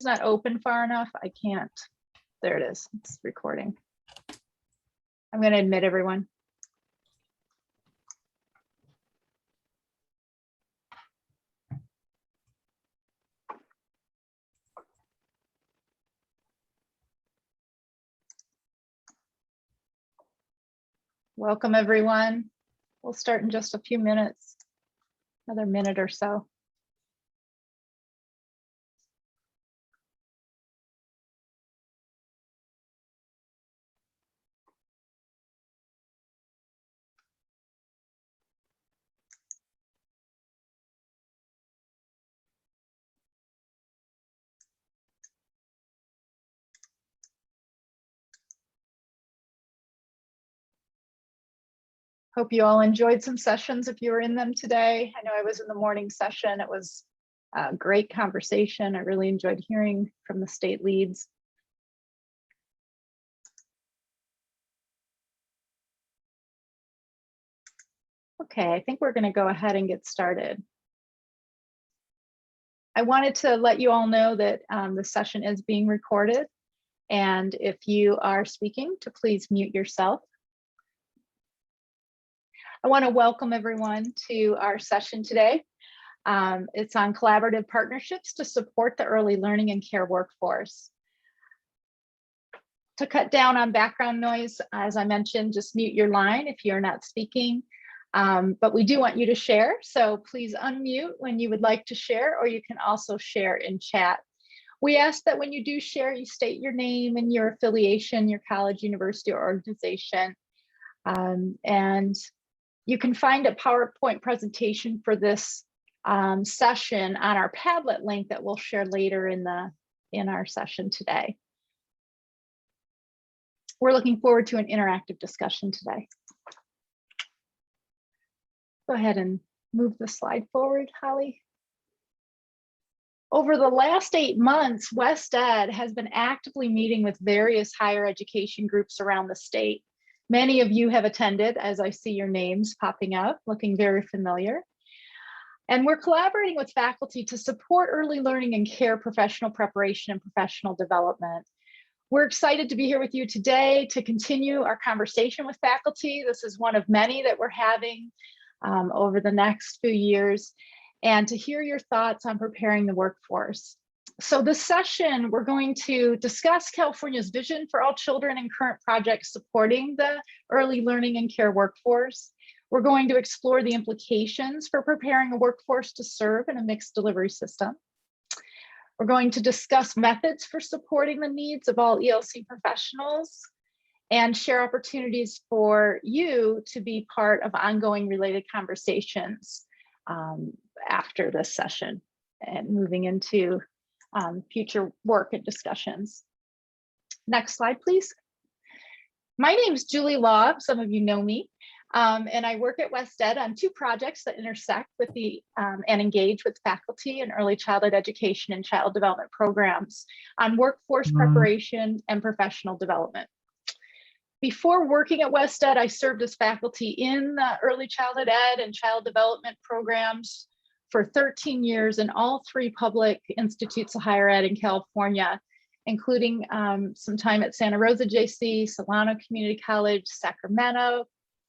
is not open far enough, I can't. There it is. It's recording. I'm going to admit everyone. Welcome, everyone. We'll start in just a few minutes, another minute or so. Hope you all enjoyed some sessions if you were in them today. I know I was in the morning session. It was a great conversation. I really enjoyed hearing from the state leads. Okay, I think we're going to go ahead and get started. I wanted to let you all know that the session is being recorded, and if you are speaking, to please mute yourself. I want to welcome everyone to our session today. It's on collaborative partnerships to support the early learning and care workforce. To cut down on background noise, as I mentioned, just mute your line if you're not speaking. But we do want you to share, so please unmute when you would like to share, or you can also share in chat. We ask that when you do share, you state your name and your affiliation, your college, university, or organization. And you can find a PowerPoint presentation for this session on our Padlet link that we'll share later in our session today. We're looking forward to an interactive discussion today. Go ahead and move the slide forward, Holly. Over the last 8 months, WestEd has been actively meeting with various higher education groups around the state. Many of you have attended, as I see your names popping up, looking very familiar. And we're collaborating with faculty to support early learning and care professional preparation and professional development. We're excited to be here with you today to continue our conversation with faculty. This is one of many that we're having over the next few years, and to hear your thoughts on preparing the workforce. So this session, we're going to discuss California's vision for all children and current projects supporting the early learning and care workforce. We're going to explore the implications for preparing a workforce to serve in a mixed delivery system. We're going to discuss methods for supporting the needs of all ELC professionals and share opportunities for you to be part of ongoing related conversations after this session and moving into future work and discussions. Next slide, please. My name is Julie Law. Some of you know me, and I work at WestEd on 2 projects that intersect with and engage with faculty in early childhood education and child development programs on workforce preparation and professional development. Before working at WestEd, I served as faculty in the early childhood ed and child development programs for 13 years in all 3 public institutes of higher ed in California, including some time at Santa Rosa JC, Solano Community College, Sacramento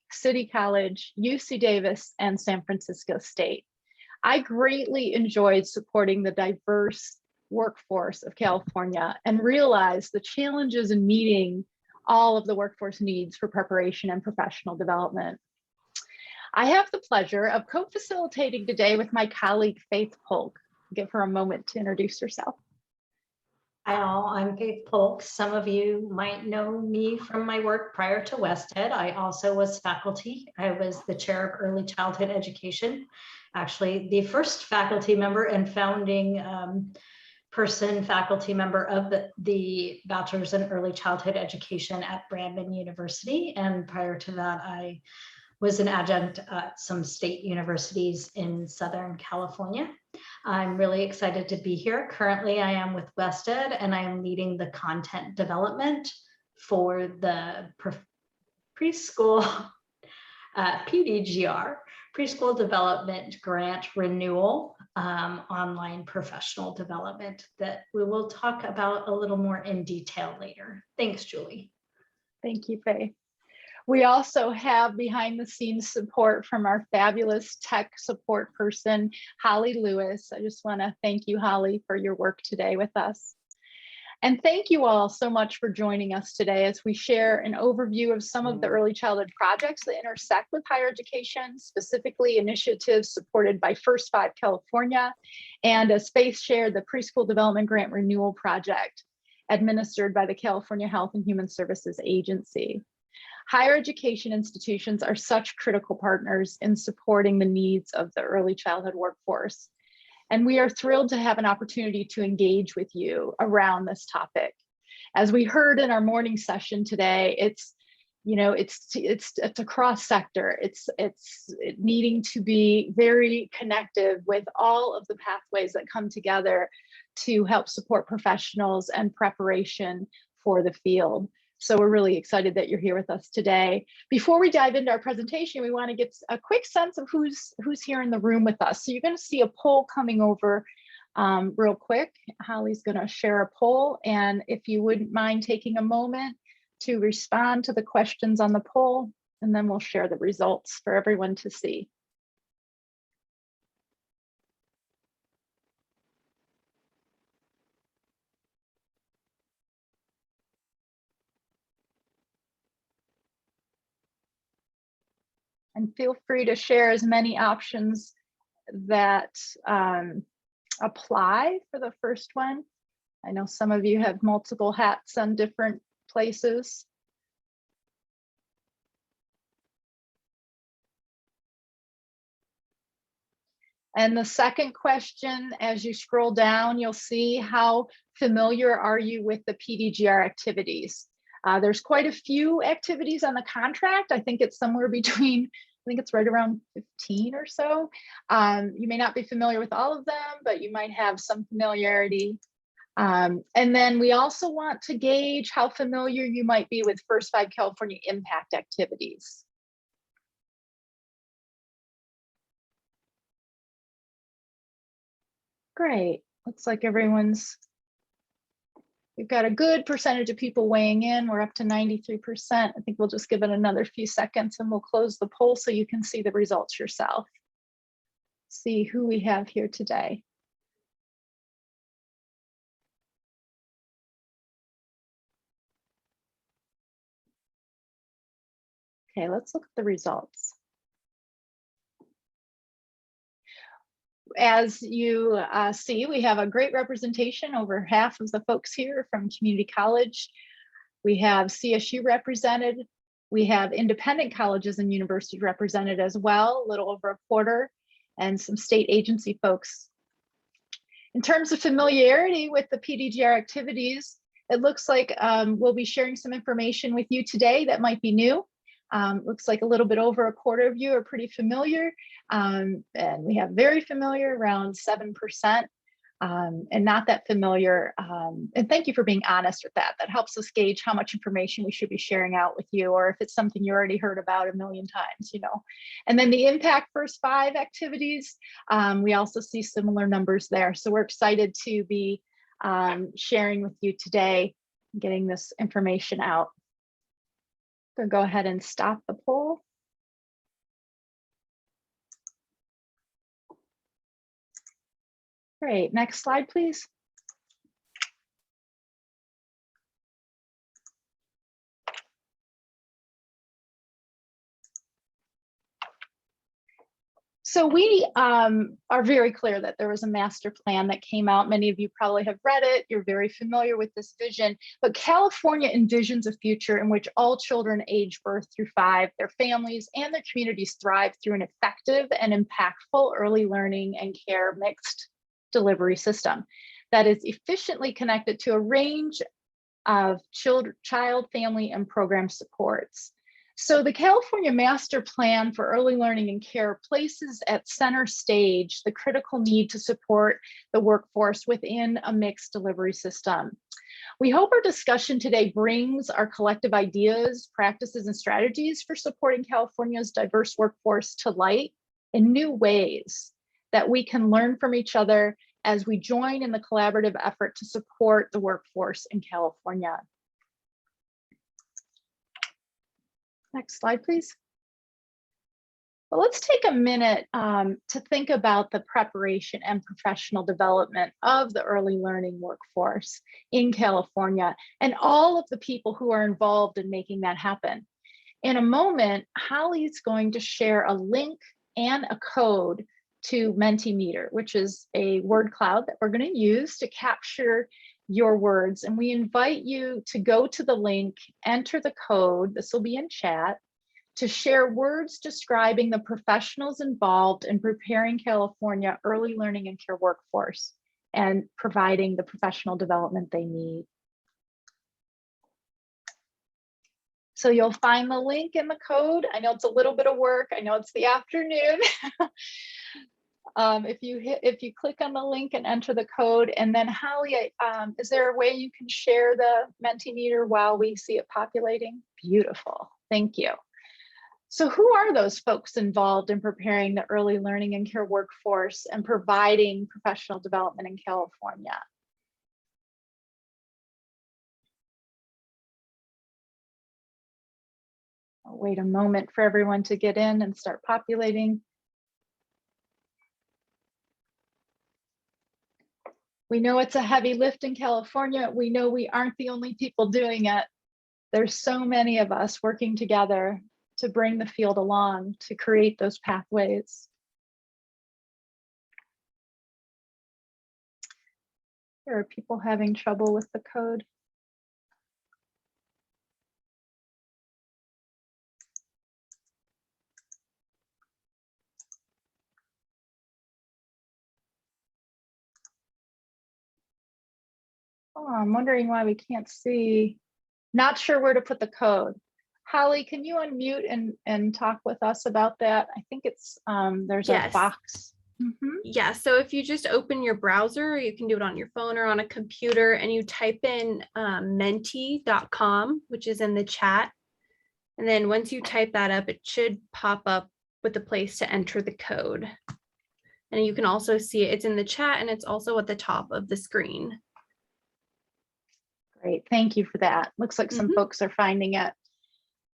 City College, UC Davis, and San Francisco State. I greatly enjoyed supporting the diverse workforce of California and realized the challenges in meeting all of the workforce needs for preparation and professional development. I have the pleasure of co-facilitating today with my colleague, Faith Polk. Give her a moment to introduce herself. Hi all, I'm Faith Polk. Some of you might know me from my work prior to WestEd. I also was faculty. I was the chair of early childhood education, actually the first faculty member and founding faculty member of the Bachelor's in Early Childhood Education at Brandon University. And prior to that, I was an adjunct at some state universities in Southern California. I'm really excited to be here. Currently, I am with WestEd and I am leading the content development for the preschool PDGR, Preschool Development Grant Renewal online professional development that we will talk about a little more in detail later. Thanks, Julie. Thank you, Faye. We also have behind the scenes support from our fabulous tech support person, Holly Lewis. I just want to thank you, Holly, for your work today with us. And thank you all so much for joining us today as we share an overview of some of the early childhood projects that intersect with higher education, specifically initiatives supported by First Five California, and as Faith shared, the Preschool Development Grant Renewal Project administered by the California Health and Human Services Agency. Higher education institutions are such critical partners in supporting the needs of the early childhood workforce. And we are thrilled to have an opportunity to engage with you around this topic. As we heard in our morning session today, it's across sector. It's needing to be very connected with all of the pathways that come together to help support professionals and preparation for the field. So we're really excited that you're here with us today. Before we dive into our presentation, we want to get a quick sense of who's here in the room with us. So you're going to see a poll coming over real quick. Holly's going to share a poll, and if you wouldn't mind taking a moment to respond to the questions on the poll, and then we'll share the results for everyone to see. And feel free to share as many options that apply for the first one. I know some of you have multiple hats on different places. And the second question, as you scroll down, you'll see how familiar are you with the PDGR activities? There's quite a few activities on the contract. I think it's somewhere between, I think it's right around 15 or so. You may not be familiar with all of them, but you might have some familiarity. And then we also want to gauge how familiar you might be with First Five California impact activities. Great, looks like we've got a good percentage of people weighing in. We're up to 93%. I think we'll just give it another few seconds and we'll close the poll so you can see the results yourself. See who we have here today. Okay, let's look at the results. As you see, we have a great representation. Over half of the folks here from community college. We have CSU represented. We have independent colleges and universities represented as well, a little over a quarter, and some state agency folks. In terms of familiarity with the PDGR activities, it looks like we'll be sharing some information with you today that might be new. Looks like a little bit over a quarter of you are pretty familiar, and we have very familiar, around 7%, and not that familiar. And thank you for being honest with that. That helps us gauge how much information we should be sharing out with you, or if it's something you already heard about a million times, you know. And then the impact First Five activities, we also see similar numbers there. So we're excited to be sharing with you today, getting this information out. I'm going to go ahead and stop the poll. Great, next slide, please. So we are very clear that there was a master plan that came out. Many of you probably have read it. You're very familiar with this vision, but California envisions a future in which all children age birth through 5, their families and their communities thrive through an effective and impactful early learning and care mixed delivery system that is efficiently connected to a range of child, family, and program supports. So the California Master Plan for Early Learning and Care places at center stage the critical need to support the workforce within a mixed delivery system. We hope our discussion today brings our collective ideas, practices, and strategies for supporting California's diverse workforce to light in new ways that we can learn from each other as we join in the collaborative effort to support the workforce in California. Next slide, please. Well, let's take a minute to think about the preparation and professional development of the early learning workforce in California and all of the people who are involved in making that happen. In a moment, Holly's going to share a link and a code to Mentimeter, which is a word cloud that we're going to use to capture your words. And we invite you to go to the link, enter the code, this will be in chat, to share words describing the professionals involved in preparing California early learning and care workforce and providing the professional development they need. So you'll find the link in the code. I know it's a little bit of work. I know it's the afternoon. If you click on the link and enter the code, and then Holly, is there a way you can share the Mentimeter while we see it populating? Beautiful, thank you. So who are those folks involved in preparing the early learning and care workforce and providing professional development in California? I'll wait a moment for everyone to get in and start populating. We know it's a heavy lift in California. We know we aren't the only people doing it. There's so many of us working together to bring the field along, to create those pathways. There are people having trouble with the code. Oh, I'm wondering why we can't see. Not sure where to put the code. Holly, can you unmute and talk with us about that? I think it's, there's a box. Yeah, so if you just open your browser, you can do it on your phone or on a computer, and you type in menti.com, which is in the chat. And then once you type that up, it should pop up with a place to enter the code. And you can also see it's in the chat, and it's also at the top of the screen. Great, thank you for that. Looks like some folks are finding it.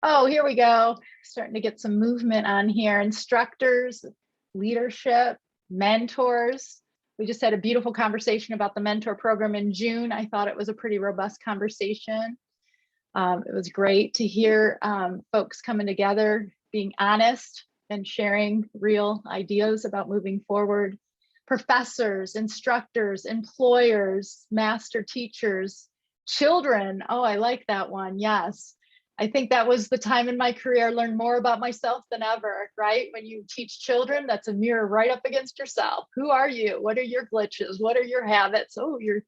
Oh, here we go. Starting to get some movement on here. Instructors, leadership, mentors. We just had a beautiful conversation about the mentor program in June. I thought it was a pretty robust conversation. It was great to hear folks coming together, being honest and sharing real ideas about moving forward. Professors, instructors, employers, master teachers, children. Oh, I like that one. Yes. I think that was the time in my career I learned more about myself than ever, right? When you teach children, that's a mirror right up against yourself. Who are you? What are your glitches? What are your habits? Oh, you're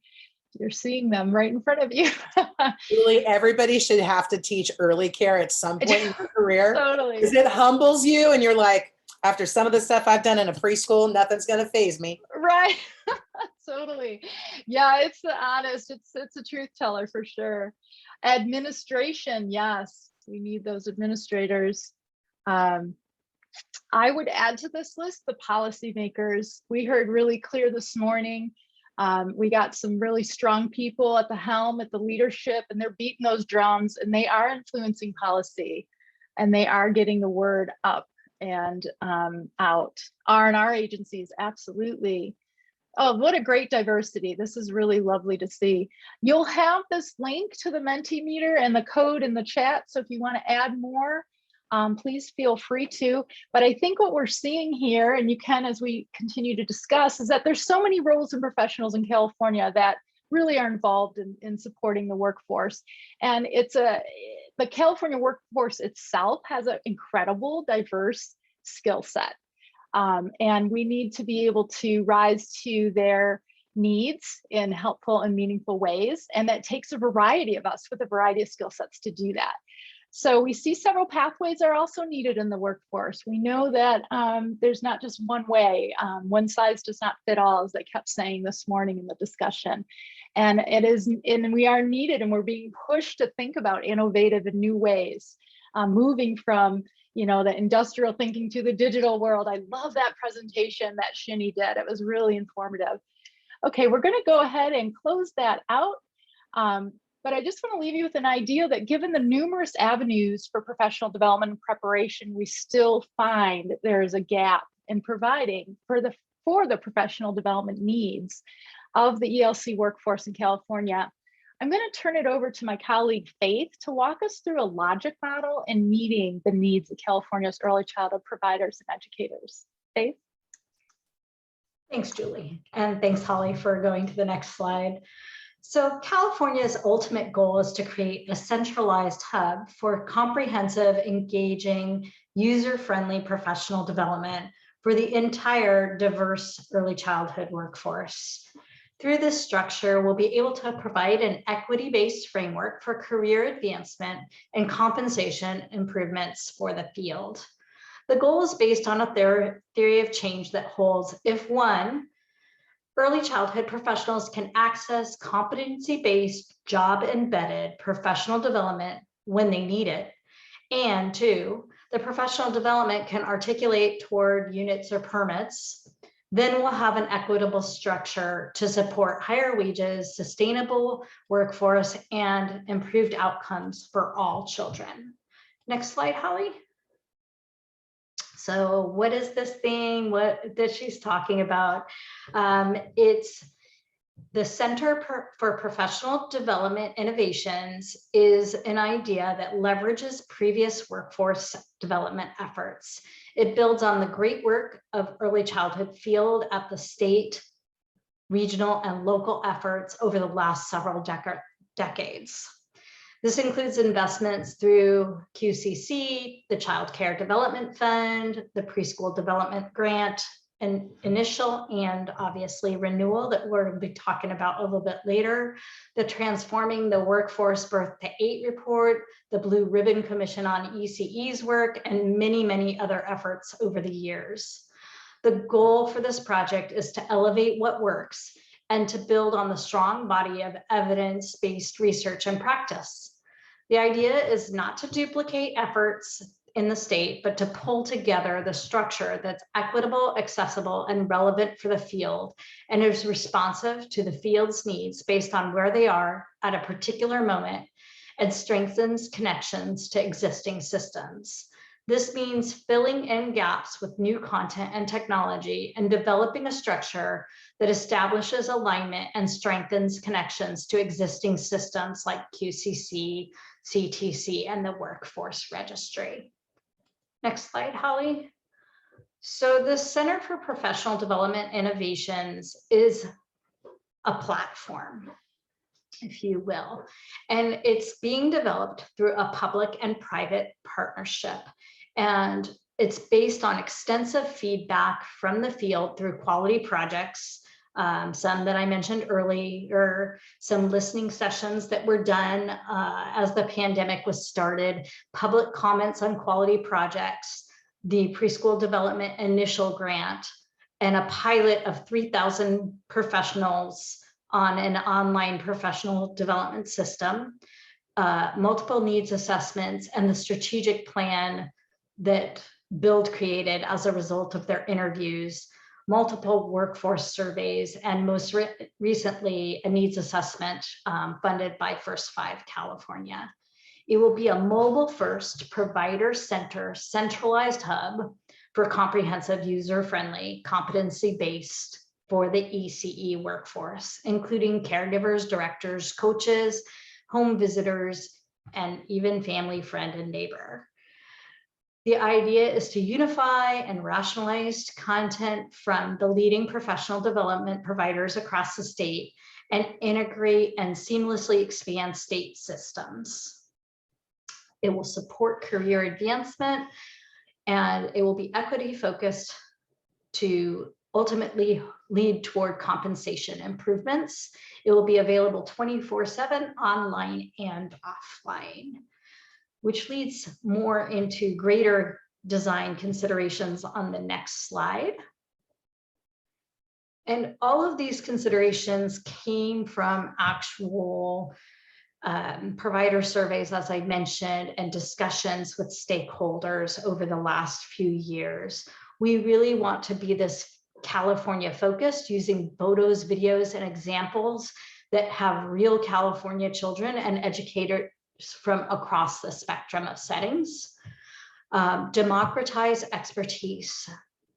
seeing them right in front of you. Really, everybody should have to teach early care at some point in your career. Totally. Because it humbles you and you're like, after some of the stuff I've done in a preschool, nothing's going to faze me. Right. Totally. Yeah, it's the honest, it's a truth teller for sure. Administration, yes, we need those administrators. I would add to this list the policymakers. We heard really clear this morning. We got some really strong people at the helm, at the leadership, and they're beating those drums, and they are influencing policy, and they are getting the word up and out. R&R agencies, absolutely. Oh, what a great diversity. This is really lovely to see. You'll have this link to the Mentimeter and the code in the chat. So if you want to add more, please feel free to. But I think what we're seeing here, and you can as we continue to discuss, is that there's so many roles and professionals in California that really are involved in supporting the workforce. And the California workforce itself has an incredible, diverse skill set. And we need to be able to rise to their needs in helpful and meaningful ways. And that takes a variety of us with a variety of skill sets to do that. So we see several pathways are also needed in the workforce. We know that there's not just one way. One size does not fit all, as I kept saying this morning in the discussion. And we are needed, and we're being pushed to think about innovative and new ways, moving from you know, the industrial thinking to the digital world. I love that presentation that Shinny did. It was really informative. Okay, we're going to go ahead and close that out. But I just want to leave you with an idea that given the numerous avenues for professional development and preparation, we still find there is a gap in providing for the professional development needs of the ELC workforce in California. I'm going to turn it over to my colleague Faith to walk us through a logic model in meeting the needs of California's early childhood providers and educators. Faith? Thanks, Julie. And thanks, Holly, for going to the next slide. So California's ultimate goal is to create a centralized hub for comprehensive, engaging, user-friendly professional development for the entire diverse early childhood workforce. Through this structure, we'll be able to provide an equity-based framework for career advancement and compensation improvements for the field. The goal is based on a theory of change that holds if one, early childhood professionals can access competency-based, job-embedded professional development when they need it, and two, the professional development can articulate toward units or permits, then we'll have an equitable structure to support higher wages, sustainable workforce, and improved outcomes for all children. Next slide, Holly. So what is this thing that she's talking about? It's the Center for Professional Development Innovations is an idea that leverages previous workforce development efforts. It builds on the great work of early childhood field at the state, regional, and local efforts over the last several decades. This includes investments through QCC, the Child Care Development Fund, the Preschool Development Grant, and initial and obviously renewal that we're going to be talking about a little bit later, the Transforming the Workforce Birth to 8 report, the Blue Ribbon Commission on ECE's work, and many, many other efforts over the years. The goal for this project is to elevate what works and to build on the strong body of evidence-based research and practice. The idea is not to duplicate efforts in the state, but to pull together the structure that's equitable, accessible, and relevant for the field, and is responsive to the field's needs based on where they are at a particular moment, and strengthens connections to existing systems. This means filling in gaps with new content and technology and developing a structure that establishes alignment and strengthens connections to existing systems like QCC, CTC, and the Workforce Registry. Next slide, Holly. So the Center for Professional Development Innovations is a platform, if you will, and it's being developed through a public and private partnership. And it's based on extensive feedback from the field through quality projects, some that I mentioned earlier, some listening sessions that were done as the pandemic was started, public comments on quality projects, the Preschool Development Initial Grant, and a pilot of 3,000 professionals on an online professional development system, multiple needs assessments, and the strategic plan that Build created as a result of their interviews, multiple workforce surveys, and most recently, a needs assessment funded by First 5 California. It will be a mobile-first, provider-center, centralized hub for comprehensive, user-friendly, competency-based for the ECE workforce, including caregivers, directors, coaches, home visitors, and even family, friend, and neighbor. The idea is to unify and rationalize content from the leading professional development providers across the state and integrate and seamlessly expand state systems. It will support career advancement, and it will be equity focused to ultimately lead toward compensation improvements. It will be available 24/7 online and offline, which leads more into greater design considerations on the next slide. And all of these considerations came from actual provider surveys, as I mentioned, and discussions with stakeholders over the last few years. We really want to be this California focused, using photos, videos, and examples that have real California children and educators from across the spectrum of settings. Democratize expertise,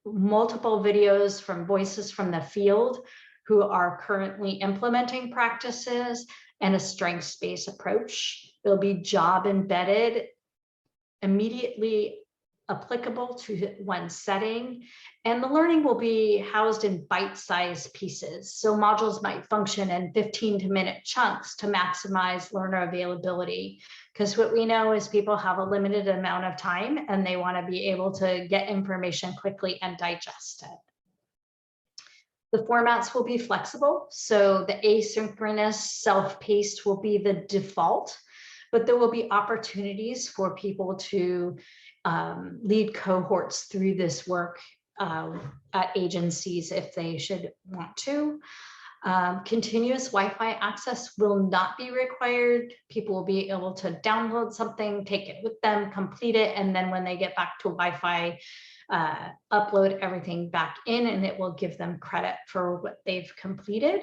multiple videos from voices from the field who are currently implementing practices, and a strengths-based approach. It'll be job embedded, immediately applicable to one setting, and the learning will be housed in bite-sized pieces. So modules might function in 15-minute chunks to maximize learner availability, because what we know is people have a limited amount of time and they want to be able to get information quickly and digest it. The formats will be flexible, so the asynchronous self-paced will be the default, but there will be opportunities for people to lead cohorts through this work at agencies if they should want to. Continuous Wi-Fi access will not be required. People will be able to download something, take it with them, complete it, and then when they get back to Wi-Fi, upload everything back in, and it will give them credit for what they've completed.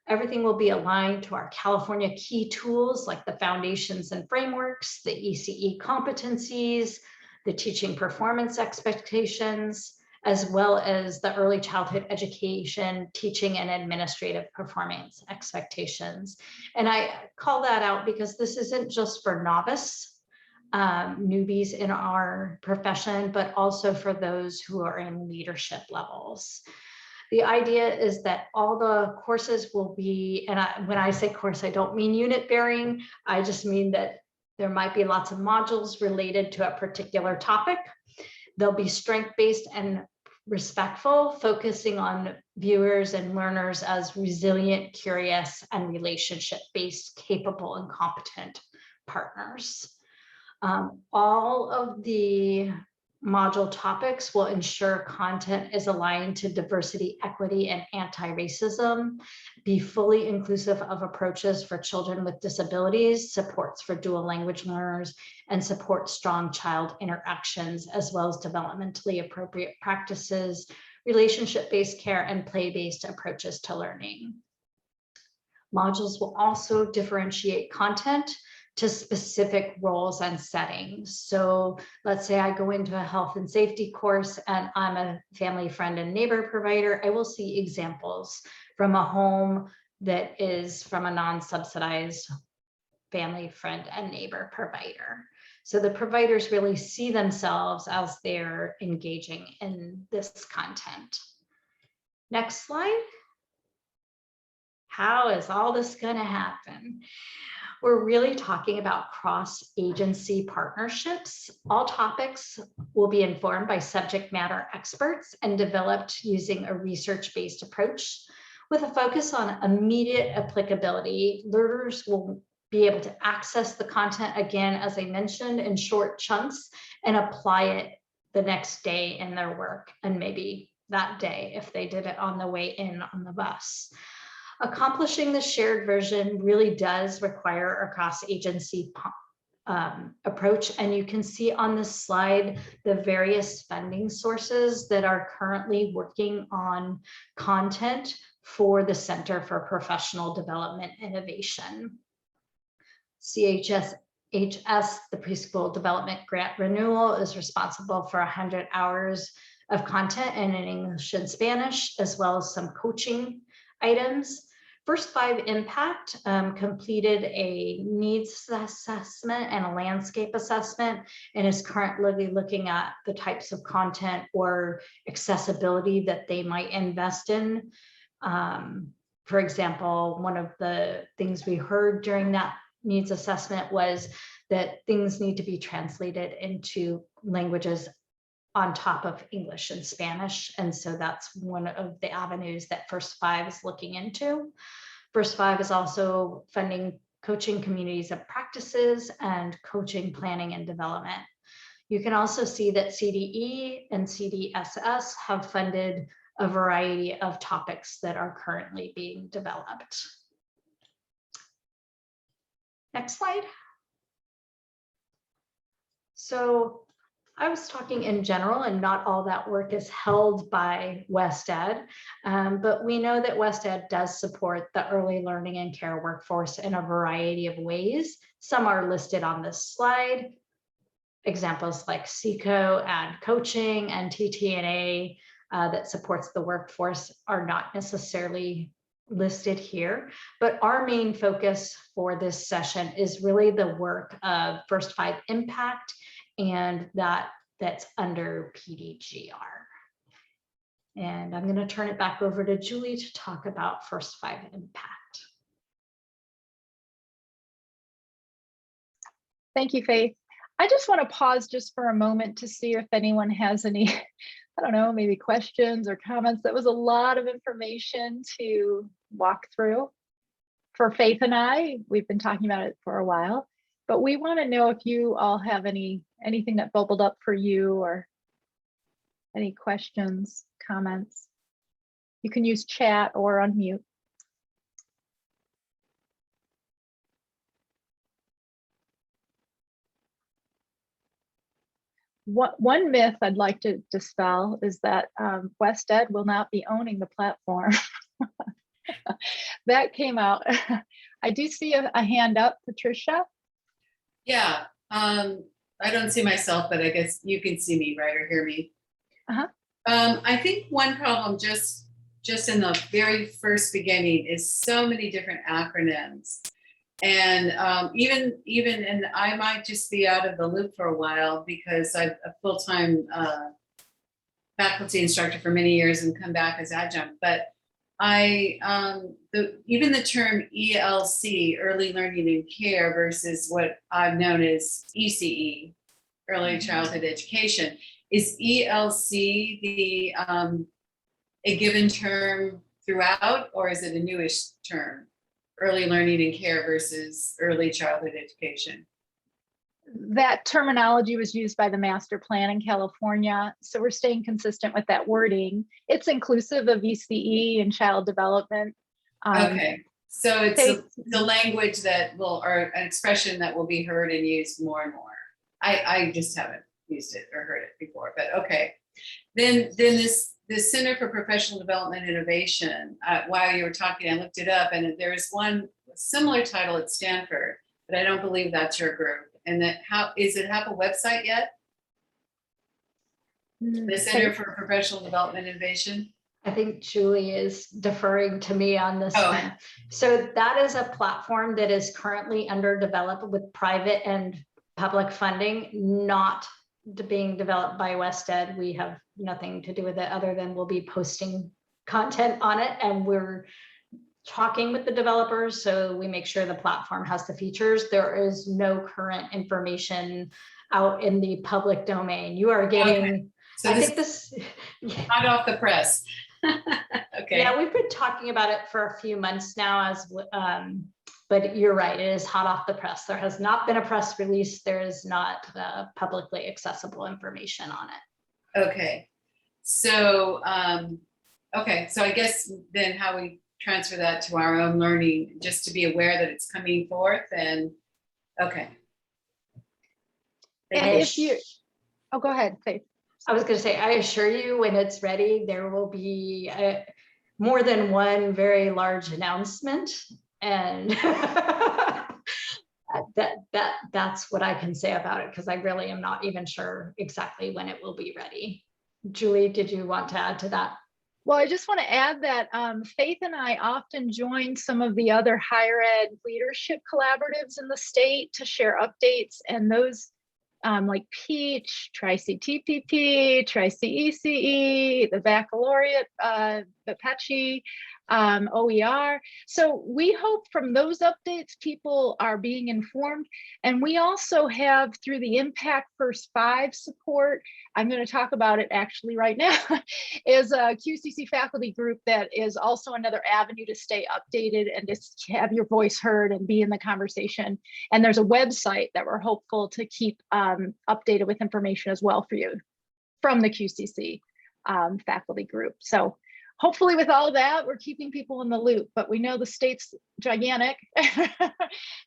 Everything will be aligned to our California key tools like the foundations and frameworks, the ECE competencies, the teaching performance expectations, as well as the early childhood education, teaching and administrative performance expectations. And I call that out because this isn't just for novice newbies in our profession, but also for those who are in leadership levels. The idea is that all the courses will be, and when I say course, I don't mean unit bearing, I just mean that there might be lots of modules related to a particular topic. They'll be strength-based and respectful, focusing on viewers and learners as resilient, curious, and relationship-based, capable, and competent partners. All of the module topics will ensure content is aligned to diversity, equity, and anti-racism, be fully inclusive of approaches for children with disabilities, supports for dual language learners, and support strong child interactions, as well as developmentally appropriate practices, relationship-based care, and play-based approaches to learning. Modules will also differentiate content to specific roles and settings. So let's say I go into a health and safety course and I'm a family friend and neighbor provider. I will see examples from a home that is from a non-subsidized family friend and neighbor provider. So the providers really see themselves as they're engaging in this content. Next slide. How is all this going to happen? We're really talking about cross-agency partnerships. All topics will be informed by subject matter experts and developed using a research-based approach with a focus on immediate applicability. Learners will be able to access the content, again, as I mentioned, in short chunks and apply it the next day in their work, and maybe that day if they did it on the way in on the bus. Accomplishing the shared version really does require a cross-agency approach, and you can see on this slide the various funding sources that are currently working on content for the Center for Professional Development Innovation. CHS, the Preschool Development Grant Renewal, is responsible for 100 hours of content in English and Spanish, as well as some coaching items. First Five Impact completed a needs assessment and a landscape assessment and is currently looking at the types of content or accessibility that they might invest in. For example, one of the things we heard during that needs assessment was that things need to be translated into languages on top of English and Spanish. And so that's one of the avenues that First Five is looking into. First Five is also funding coaching communities of practices and coaching planning and development. You can also see that CDE and CDSS have funded a variety of topics that are currently being developed. Next slide. So I was talking in general, and not all that work is held by WestEd, but we know that WestEd does support the early learning and care workforce in a variety of ways. Some are listed on this slide. Examples like SECO and coaching and TTNA that supports the workforce are not necessarily listed here, but our main focus for this session is really the work of First Five Impact, and that's under PDGR. And I'm going to turn it back over to Julie to talk about First Five Impact. Thank you, Faith. I just want to pause just for a moment to see if anyone has any, I don't know, maybe questions or comments. That was a lot of information to walk through. For Faith and I, we've been talking about it for a while, but we want to know if you all have anything that bubbled up for you or any questions, comments. You can use chat or unmute. One myth I'd like to dispel is that WestEd will not be owning the platform. That came out. I do see a hand up, Patricia. Yeah, I don't see myself, but I guess you can see me, right, or hear me. Uh-huh. I think one problem just in the very first beginning is so many different acronyms. And and I might just be out of the loop for a while because I'm a full-time faculty instructor for many years and come back as adjunct. But even the term ELC, early learning and care, versus what I've known as ECE, early childhood education, is ELC a given term throughout, or is it a newish term? Early learning and care versus early childhood education. That terminology was used by the master plan in California, so we're staying consistent with that wording. It's inclusive of ECE and child development. Okay, so it's the language that will, or an expression that will be heard and used more and more. I just haven't used it or heard it before, but okay. Then this Center for Professional Development Innovation, while you were talking, I looked it up, and there's one similar title at Stanford, but I don't believe that's your group. And that have a website yet? The Center for Professional Development Innovation? I think Julie is deferring to me on this Oh. one. So that is a platform that is currently under development with private and public funding, not being developed by WestEd. We have nothing to do with it other than we'll be posting content on it, and we're talking with the developers so we make sure the platform has the features. There is no current information out in the public domain. You are getting, okay. So I think this hot off the press. Okay. Yeah, we've been talking about it for a few months now, but you're right, it is hot off the press. There has not been a press release. There is not publicly accessible information on it. Okay, so so I guess then how we transfer that to our own learning, just to be aware that it's coming forth, and okay. And if you, oh, go ahead, Faith. I was going to say, I assure you, when it's ready, there will be more than one very large announcement, and that's what I can say about it, because I really am not even sure exactly when it will be ready. Julie, did you want to add to that? Well, I just want to add that Faith and I often join some of the other higher ed leadership collaboratives in the state to share updates, and those like PEACH, Tri-CTPP, Tri-CECE, the baccalaureate, the PECHI, OER. So we hope from those updates, people are being informed. And we also have, through the Impact First Five support, I'm going to talk about it actually right now, is a QCC faculty group that is also another avenue to stay updated and just have your voice heard and be in the conversation. And there's a website that we're hopeful to keep updated with information as well for you from the QCC faculty group. So hopefully with all that, we're keeping people in the loop, but we know the state's gigantic and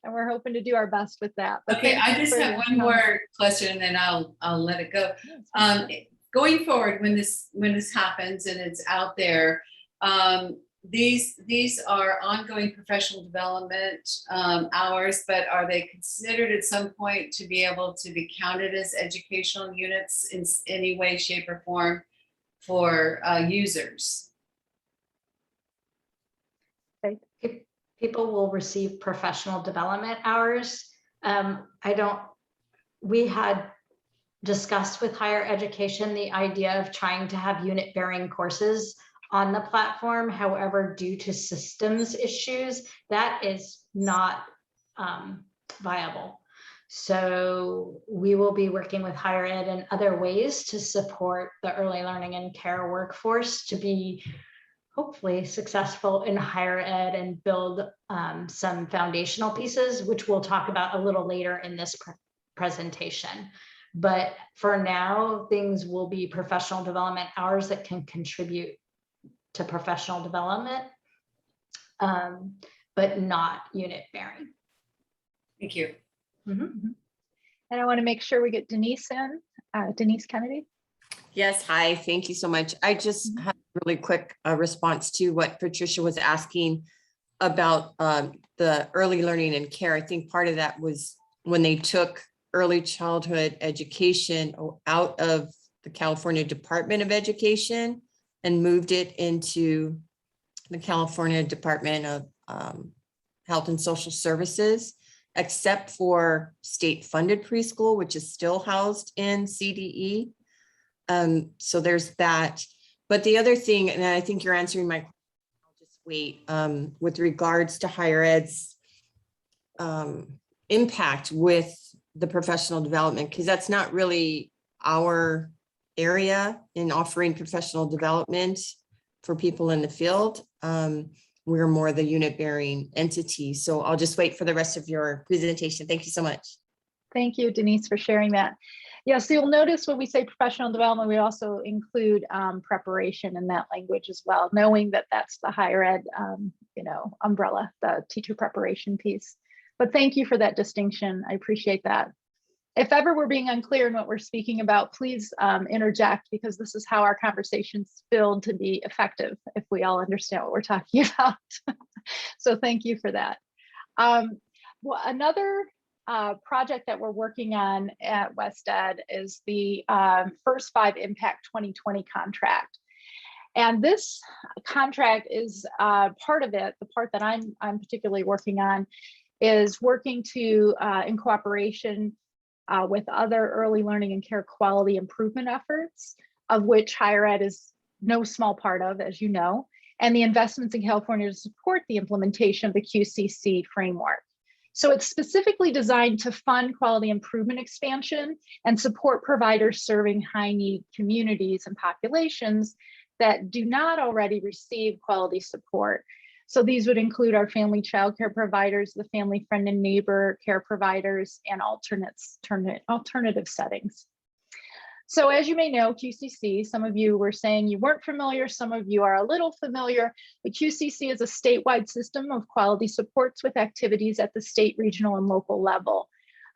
we're hoping to do our best with that. But Okay, thank I you just for have your one more comments. question and then I'll let it go. Going forward, when this happens and it's out there, these are ongoing professional development hours, but are they considered at some point to be able to be counted as educational units in any way, shape, or form for users? People will receive professional development hours. We had discussed with higher education the idea of trying to have unit bearing courses on the platform. However, due to systems issues, that is not viable. So we will be working with higher ed in other ways to support the early learning and care workforce to be hopefully successful in higher ed and build some foundational pieces, which we'll talk about a little later in this presentation. But for now, things will be professional development hours that can contribute to professional development, but not unit bearing. Thank you. Mm-hmm. And I want to make sure we get Denise in, Denise Kennedy. Yes, hi, thank you so much. I just had a really quick response to what Patricia was asking about the early learning and care. I think part of that was when they took early childhood education out of the California Department of Education and moved it into the California Department of Health and Social Services, except for state-funded preschool, which is still housed in CDE. So there's that. But the other thing, and I think you're answering my question, I'll just wait, with regards to higher ed's impact with the professional development, because that's not really our area in offering professional development for people in the field. We're more the unit bearing entity. So I'll just wait for the rest of your presentation. Thank you so much. Thank you, Denise, for sharing that. Yeah, so you'll notice when we say professional development, we also include preparation in that language as well, knowing that that's the higher ed, umbrella, the teacher preparation piece. But thank you for that distinction. I appreciate that. If ever we're being unclear in what we're speaking about, please interject, because this is how our conversations build to be effective if we all understand what we're talking about. So thank you for that. Well, another project that we're working on at West Ed is the First 5 Impact 2020 contract. And this contract is part of it. The part that I'm particularly working on is working to, in cooperation with other early learning and care quality improvement efforts, of which higher ed is no small part of, as you know, and the investments in California to support the implementation of the QCC framework. So it's specifically designed to fund quality improvement expansion and support providers serving high need communities and populations that do not already receive quality support. So these would include our family child care providers, the family friend and neighbor care providers, and alternative settings. So as you may know, QCC, some of you were saying you weren't familiar, some of you are a little familiar, but QCC is a statewide system of quality supports with activities at the state, regional, and local level.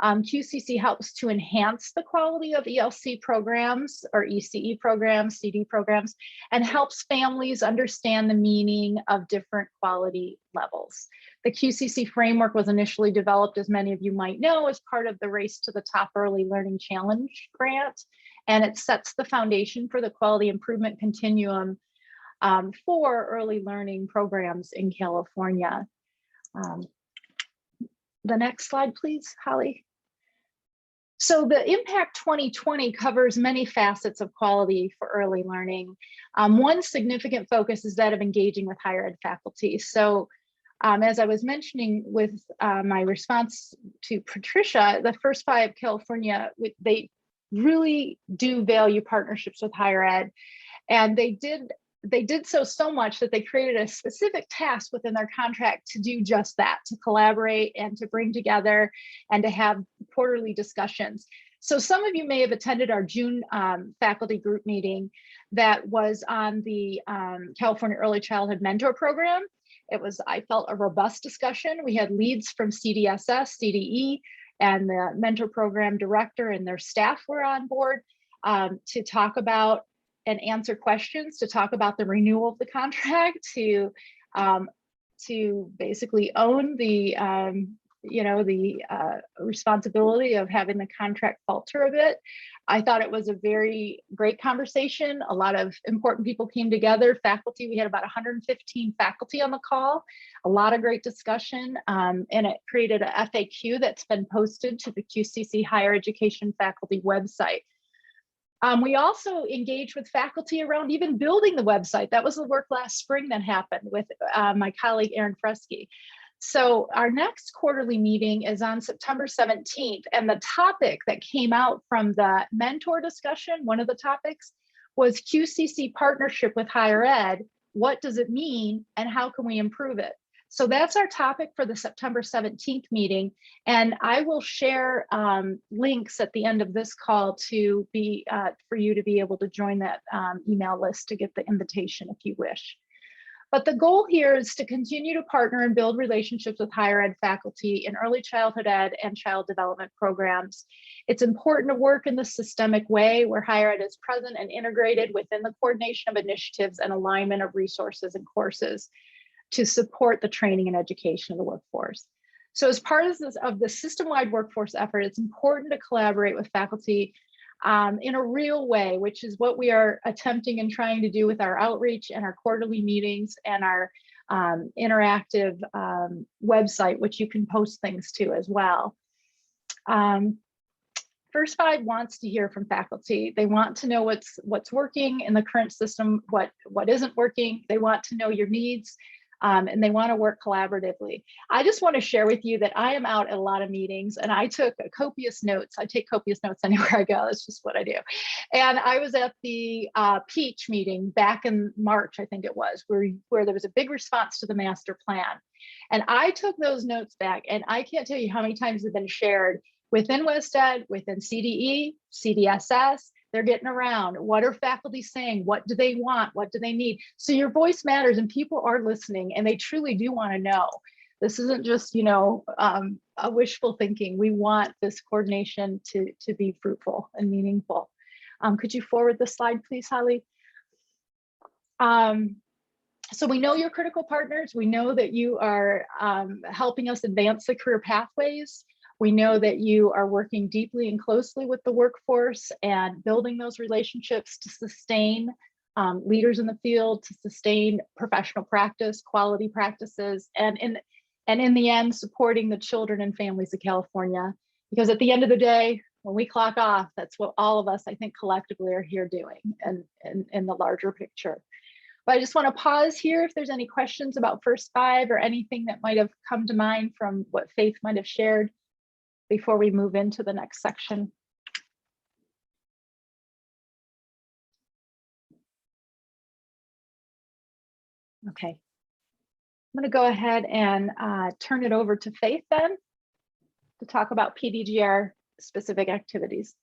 QCC helps to enhance the quality of ELC programs or ECE programs, CD programs, and helps families understand the meaning of different quality levels. The QCC framework was initially developed, as many of you might know, as part of the Race to the Top Early Learning Challenge grant, and it sets the foundation for the quality improvement continuum for early learning programs in California. The next slide, please, Holly. So the Impact 2020 covers many facets of quality for early learning. One significant focus is that of engaging with higher ed faculty. So as I was mentioning with my response to Patricia, the First 5 California, they really do value partnerships with higher ed. And they did so much that they created a specific task within their contract to do just that, to collaborate and to bring together and to have quarterly discussions. So some of you may have attended our June faculty group meeting that was on the California Early Childhood Mentor Program. It was, I felt, a robust discussion. We had leads from CDSS, CDE, and the mentor program director and their staff were on board to talk about and answer questions, to talk about the renewal of the contract, to basically own the responsibility of having the contract falter a bit. I thought it was a very great conversation. A lot of important people came together. Faculty, we had about 115 faculty on the call, a lot of great discussion, and it created a FAQ that's been posted to the QCC Higher Education faculty website. We also engaged with faculty around even building the website. That was the work last spring that happened with my colleague, Erin Fresky. So our next quarterly meeting is on September 17th. And the topic that came out from the mentor discussion, one of the topics was QCC partnership with higher ed. What does it mean and how can we improve it? So that's our topic for the September 17th meeting. And I will share links at the end of this call to be for you to be able to join that email list to get the invitation if you wish. But the goal here is to continue to partner and build relationships with higher ed faculty in early childhood ed and child development programs. It's important to work in the systemic way where higher ed is present and integrated within the coordination of initiatives and alignment of resources and courses to support the training and education of the workforce. So as part of the system-wide workforce effort, it's important to collaborate with faculty in a real way, which is what we are attempting and trying to do with our outreach and our quarterly meetings and our interactive website, which you can post things to as well. First Five wants to hear from faculty. They want to know what's working in the current system, what isn't working. They want to know your needs. And they want to work collaboratively. I just want to share with you that I am out at a lot of meetings and I took copious notes. I take copious notes anywhere I go. That's just what I do. And I was at the Peach meeting back in March, I think it was, where there was a big response to the master plan. And I took those notes back and I can't tell you how many times they've been shared within WestEd, within CDE, CDSS. They're getting around. What are faculty saying? What do they want? What do they need? So your voice matters and people are listening and they truly do want to know. This isn't just, a wishful thinking. We want this coordination to be fruitful and meaningful. Could you forward the slide, please, Holly? So we know you're critical partners. We know that you are helping us advance the career pathways. We know that you are working deeply and closely with the workforce and building those relationships to sustain leaders in the field, to sustain professional practice, quality practices, and in the end, supporting the children and families of California. Because at the end of the day, when we clock off, that's what all of us, I think, collectively are here doing and in the larger picture. But I just want to pause here if there's any questions about First Five or anything that might have come to mind from what Faith might have shared before we move into the next section. Okay, I'm going to go ahead and turn it over to Faith then to talk about PDGR specific activities.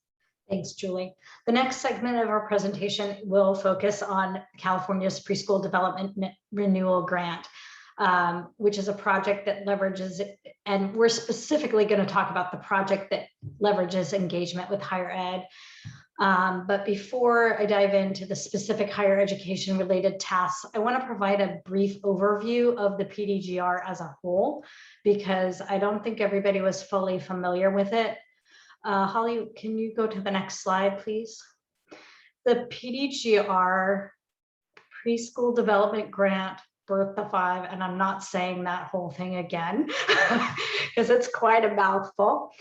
Thanks, Julie. The next segment of our presentation will focus on California's Preschool Development Renewal Grant, which is a project that leverages it. And we're specifically going to talk about the project that leverages engagement with higher ed. But before I dive into the specific higher education related tasks, I want to provide a brief overview of the PDGR as a whole, because I don't think everybody was fully familiar with it. Holly, can you go to the next slide, please? The PDGR Preschool Development Grant Birth to Five, and I'm not saying that whole thing again because it's quite a mouthful.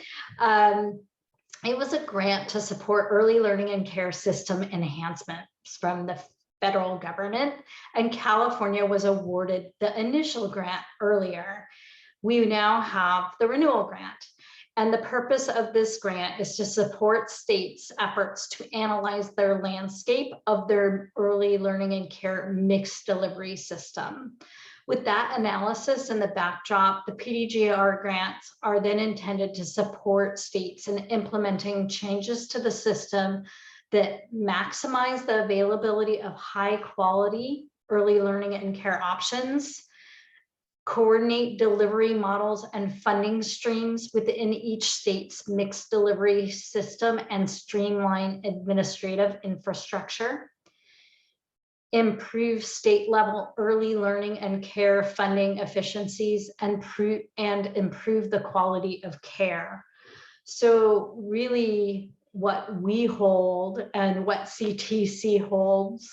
It was a grant to support early learning and care system enhancements from the federal government, and California was awarded the initial grant earlier. We now have the renewal grant. And the purpose of this grant is to support states' efforts to analyze their landscape of their early learning and care mixed delivery system. With that analysis in the backdrop, the PDGR grants are then intended to support states in implementing changes to the system that maximize the availability of high quality early learning and care options, coordinate delivery models and funding streams within each state's mixed delivery system, and streamline administrative infrastructure, improve state level early learning and care funding efficiencies, and improve the quality of care. So really what we hold and what CTC holds,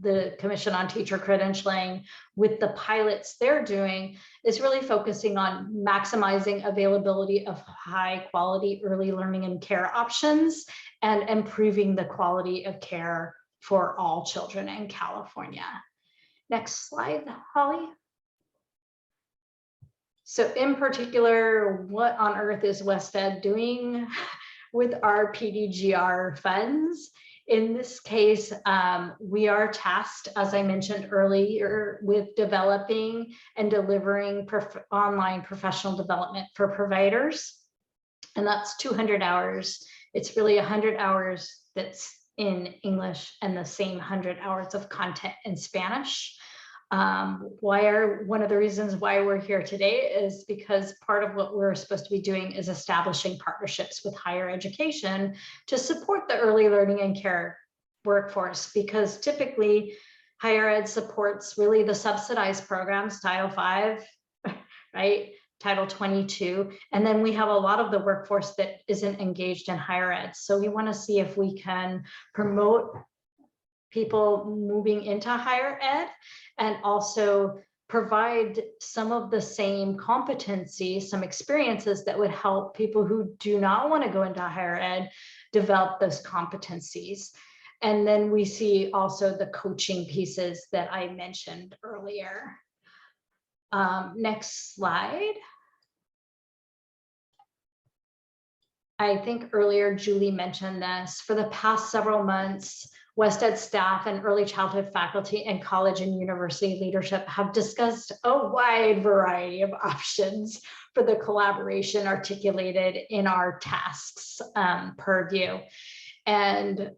the Commission on Teacher Credentialing, with the pilots they're doing, is really focusing on maximizing availability of high quality early learning and care options and improving the quality of care for all children in California. Next slide, Holly. So in particular, what on earth is WestEd doing with our PDGR funds? In this case, we are tasked, as I mentioned earlier, with developing and delivering online professional development for providers. And that's 200 hours. It's really 100 hours that's in English and the same 100 hours of content in Spanish. One of the reasons why we're here today is because part of what we're supposed to be doing is establishing partnerships with higher education to support the early learning and care workforce, because typically higher ed supports really the subsidized programs, Title V, right? Title 22, and then we have a lot of the workforce that isn't engaged in higher ed. So we want to see if we can promote people moving into higher ed and also provide some of the same competencies, some experiences that would help people who do not want to go into higher ed develop those competencies. And then we see also the coaching pieces that I mentioned earlier. Next slide. I think earlier Julie mentioned this. For the past several months, WestEd staff and early childhood faculty and college and university leadership have discussed a wide variety of options for the collaboration articulated in our tasks purview. And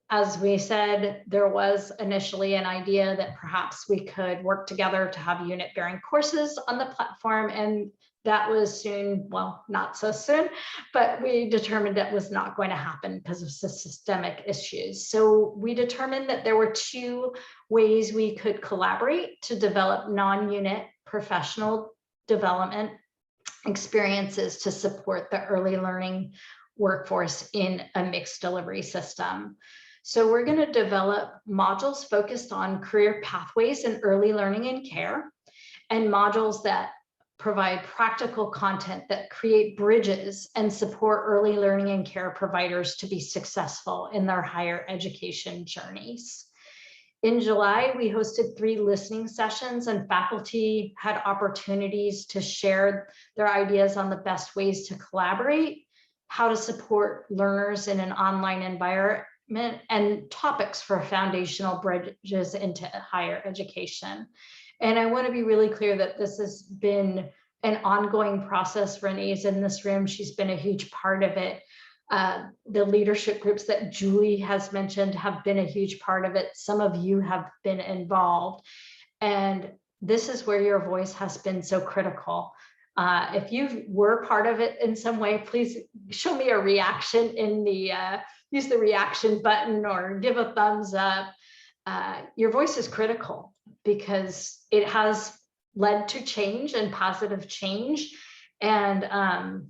as we said, there was initially an idea that perhaps we could work together to have unit-bearing courses on the platform, and that was soon, well, not so soon, but we determined that was not going to happen because of systemic issues. So we determined that there were two ways we could collaborate to develop non-unit professional development experiences to support the early learning workforce in a mixed delivery system. So we're going to develop modules focused on career pathways in early learning and care, and modules that provide practical content that create bridges and support early learning and care providers to be successful in their higher education journeys. In July, we hosted 3 listening sessions, and faculty had opportunities to share their ideas on the best ways to collaborate, how to support learners in an online environment, and topics for foundational bridges into higher education. And I want to be really clear that this has been an ongoing process. Renee's in this room. She's been a huge part of it. The leadership groups that Julie has mentioned have been a huge part of it. Some of you have been involved. And this is where your voice has been so critical. If you were part of it in some way, please show me a reaction in the, use the reaction button or give a thumbs up. Your voice is critical because it has led to change and positive change. And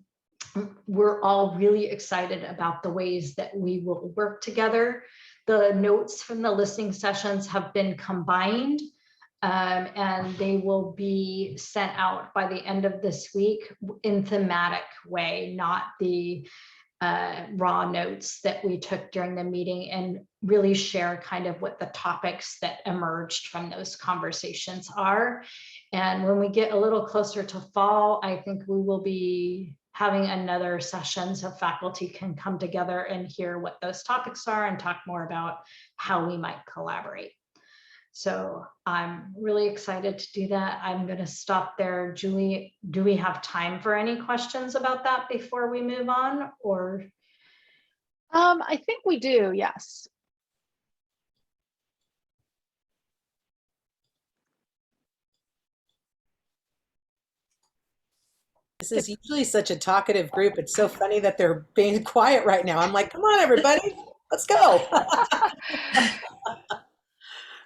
we're all really excited about the ways that we will work together. The notes from the listening sessions have been combined, and they will be sent out by the end of this week in thematic way, not the raw notes that we took during the meeting, and really share kind of what the topics that emerged from those conversations are. And when we get a little closer to fall, I think we will be having another session so faculty can come together and hear what those topics are and talk more about how we might collaborate. So I'm really excited to do that. I'm going to stop there. Julie, do we have time for any questions about that before we move on? Or I think we do, yes. This is usually such a talkative group. It's so funny that they're being quiet right now. I'm like, come on, everybody, let's go.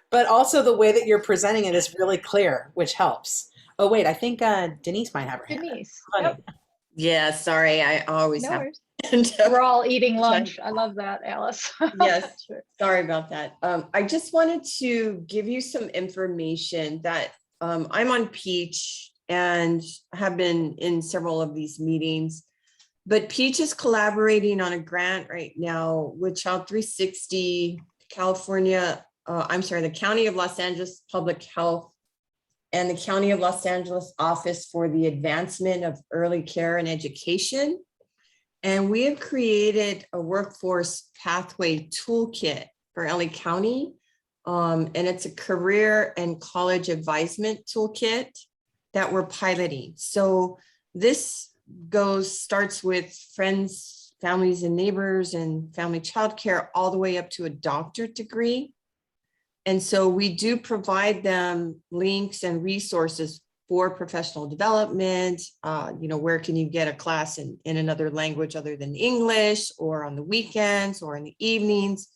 But also the way that you're presenting it is really clear, which helps. Oh, wait, I think Denise might have her hand up. Denise, Funny. yep, Yeah, sorry, I always no have. worries. We're all eating lunch. I love that, Alice. Yes. Sure. Sorry about that. I just wanted to give you some information that I'm on Peach and have been in several of these meetings. But Peach is collaborating on a grant right now with Child 360, California, the County of Los Angeles Public Health and the County of Los Angeles Office for the Advancement of Early Care and Education. And we have created a workforce pathway toolkit for LA County. And it's a career and college advisement toolkit that we're piloting. So this starts with friends, families and neighbors and family childcare all the way up to a doctorate degree. And so we do provide them links and resources for professional development. Where can you get a class in another language other than English, or on the weekends or in the evenings.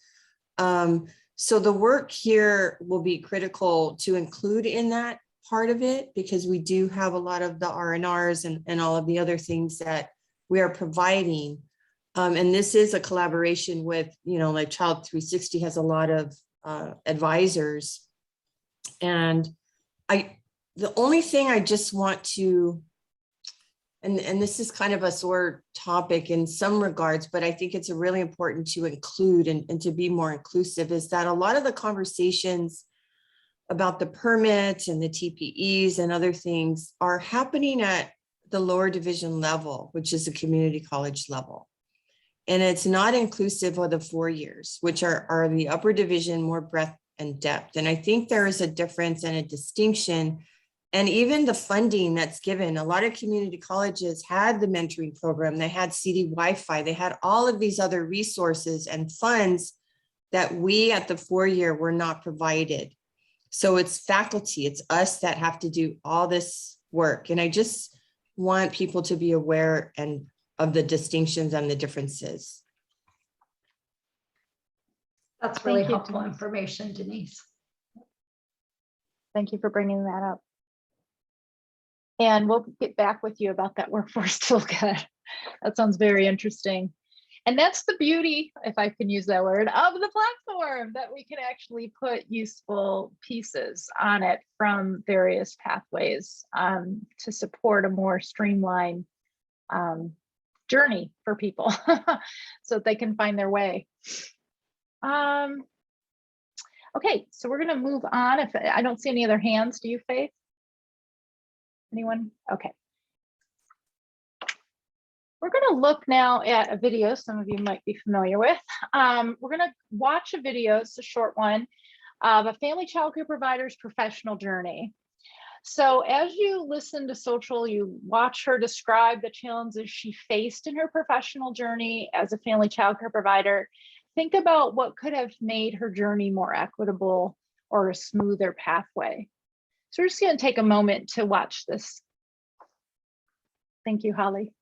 So the work here will be critical to include in that part of it, because we do have a lot of the R&Rs and all of the other things that we are providing. And this is a collaboration with, like Child 360 has a lot of advisors. And the only thing I just want to, and this is kind of a sore topic in some regards, but I think it's really important to include and to be more inclusive, is that a lot of the conversations about the permits and the TPEs and other things are happening at the lower division level, which is the community college level. And it's not inclusive of the 4 years, which are the upper division, more breadth and depth. And I think there is a difference and a distinction. And even the funding that's given, a lot of community colleges had the mentoring program, they had CD Wi-Fi, they had all of these other resources and funds that we at the 4-year were not provided. So it's faculty, it's us that have to do all this work. And I just want people to be aware of the distinctions and the differences. that's really Thank you, helpful Denise. information, Denise. Thank you for bringing that up. And we'll get back with you about that workforce toolkit. That sounds very interesting. And that's the beauty, if I can use that word, of the platform, that we can actually put useful pieces on it from various pathways to support a more streamlined journey for people so that they can find their way. Okay, so we're going to move on. If I don't see any other hands, do you, Faith? Anyone? Okay. We're going to look now at a video some of you might be familiar with. We're going to watch a video, it's a short one, of a family child care provider's professional journey. So as you listen to Social, you watch her describe the challenges she faced in her professional journey as a family child care provider. Think about what could have made her journey more equitable or a smoother pathway. So we're just going to take a moment to watch this. Thank you, Holly.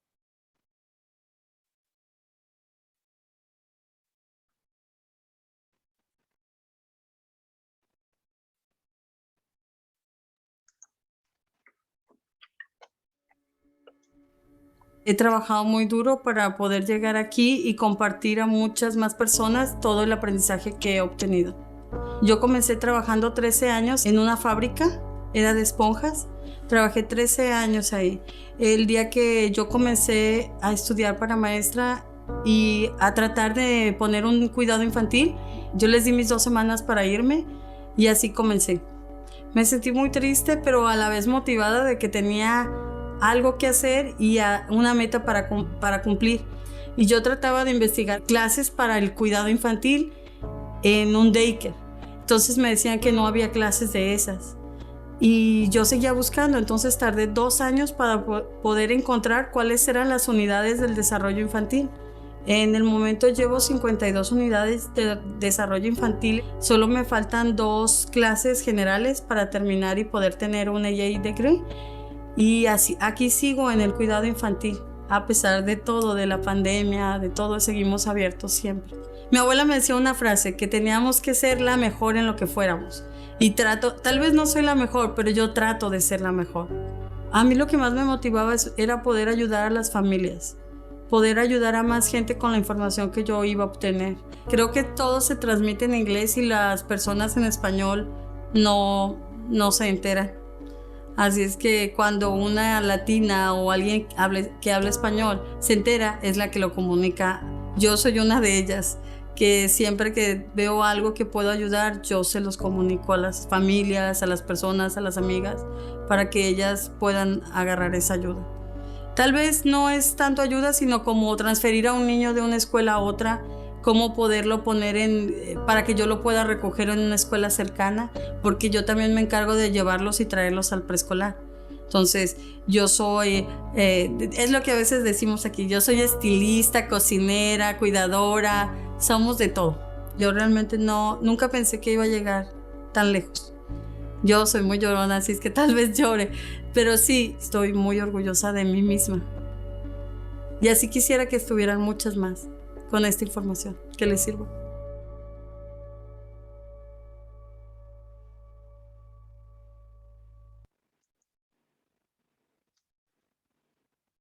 He trabajado muy duro para poder llegar aquí y compartir a muchas más personas todo el aprendizaje que he obtenido. Yo comencé trabajando 13 años en una fábrica, era de esponjas. Trabajé 13 años ahí. El día que yo comencé a estudiar para maestra y a tratar de poner un cuidado infantil, yo les di mis 2 semanas para irme y así comencé. Me sentí muy triste, pero a la vez motivada de que tenía algo que hacer y una meta para cumplir. Y yo trataba de investigar clases para el cuidado infantil en un daycare. Entonces me decían que no había clases de esas. Y yo seguía buscando, entonces tardé 2 años para poder encontrar cuáles eran las unidades del desarrollo infantil. En el momento llevo 52 unidades de desarrollo infantil, solo me faltan 2 clases generales para terminar y poder tener un AA degree. Y así, aquí sigo en el cuidado infantil, a pesar de todo, de la pandemia, de todo, seguimos abiertos siempre. Mi abuela me decía una frase, que teníamos que ser la mejor en lo que fuéramos. Y trato, tal vez no soy la mejor, pero yo trato de ser la mejor. A mí lo que más me motivaba era poder ayudar a las familias, poder ayudar a más gente con la información que yo iba a obtener. Creo que todo se transmite en inglés y las personas en español no se enteran. Así es que cuando una latina o alguien que habla español se entera, es la que lo comunica. Yo soy una de ellas, que siempre que veo algo que puedo ayudar, yo se los comunico a las familias, a las personas, a las amigas, para que ellas puedan agarrar esa ayuda. Tal vez no es tanto ayuda, sino como transferir a un niño de una escuela a otra, cómo poderlo poner para que yo lo pueda recoger en una escuela cercana, porque yo también me encargo de llevarlos y traerlos al preescolar. Entonces, yo soy, es lo que a veces decimos aquí, yo soy estilista, cocinera, cuidadora, somos de todo. Yo realmente nunca pensé que iba a llegar tan lejos. Yo soy muy llorona, así es que tal vez llore, pero sí, estoy muy orgullosa de mí misma. Y así quisiera que estuvieran muchas más con esta información que les sirva.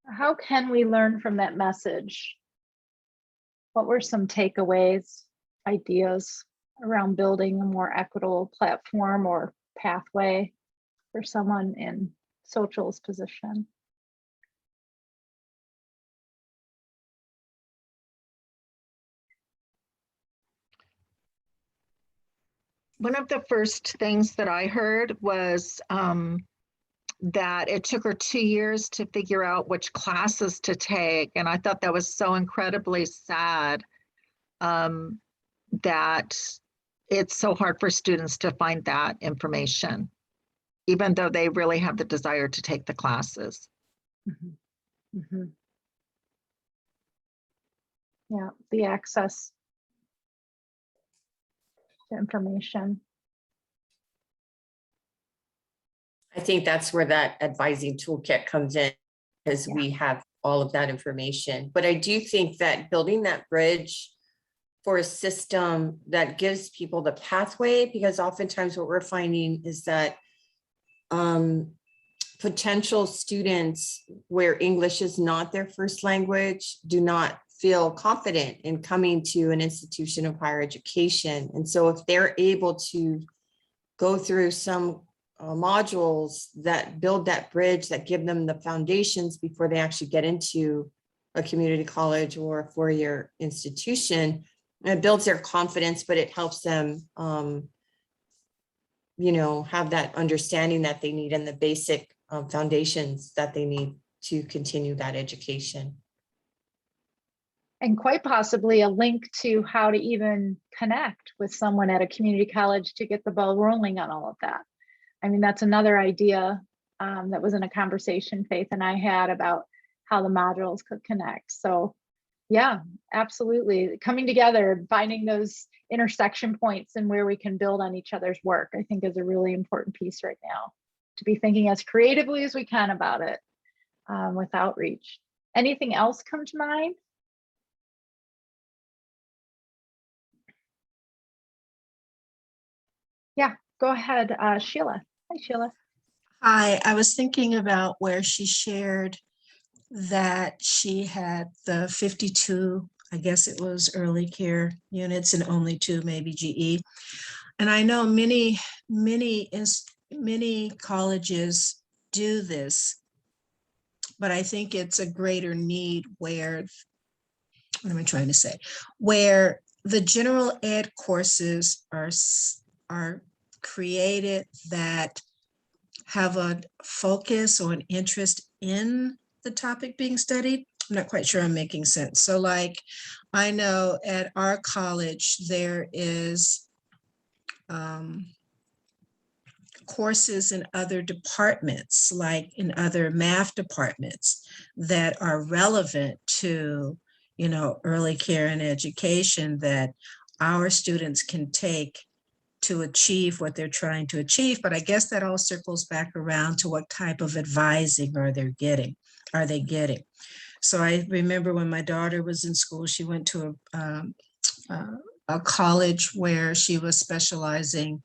How can we learn from that message? What were some takeaways, ideas around building a more equitable platform or pathway for someone in Social's position? One of the first things that I heard was that it took her 2 years to figure out which classes to take. And I thought that was so incredibly sad, that it's so hard for students to find that information, even though they really have the desire to take the classes. Mm-hmm. Mm-hmm. Yeah, the access to information. I think that's where that advising toolkit comes in, because we have all of that information. But I do think that building that bridge for a system that gives people the pathway, because oftentimes what we're finding is that potential students where English is not their first language do not feel confident in coming to an institution of higher education. And so if they're able to go through some modules that build that bridge, that give them the foundations before they actually get into a community college or a four-year institution, it builds their confidence, but it helps them, have that understanding that they need and the basic foundations that they need to continue that education. And quite possibly a link to how to even connect with someone at a community college to get the ball rolling on all of that. I mean, that's another idea that was in a conversation Faith and I had about how the modules could connect. So yeah, absolutely. Coming together, finding those intersection points and where we can build on each other's work, I think is a really important piece right now, to be thinking as creatively as we can about it with outreach. Anything else come to mind? Yeah, go ahead, Sheila. Hi, Sheila. Hi, I was thinking about where she shared that she had the 52, I guess it was early care units and only 2 maybe GE. And I know many colleges do this, but I think it's a greater need where, what am I trying to say? Where the general ed courses are created that have a focus or an interest in the topic being studied. I'm not quite sure I'm making sense. So like, I know at our college, there is courses in other departments, like in other math departments, that are relevant to, early care and education that our students can take to achieve what they're trying to achieve. But I guess that all circles back around to what type of advising are they getting? So I remember when my daughter was in school, she went to a college where she was specializing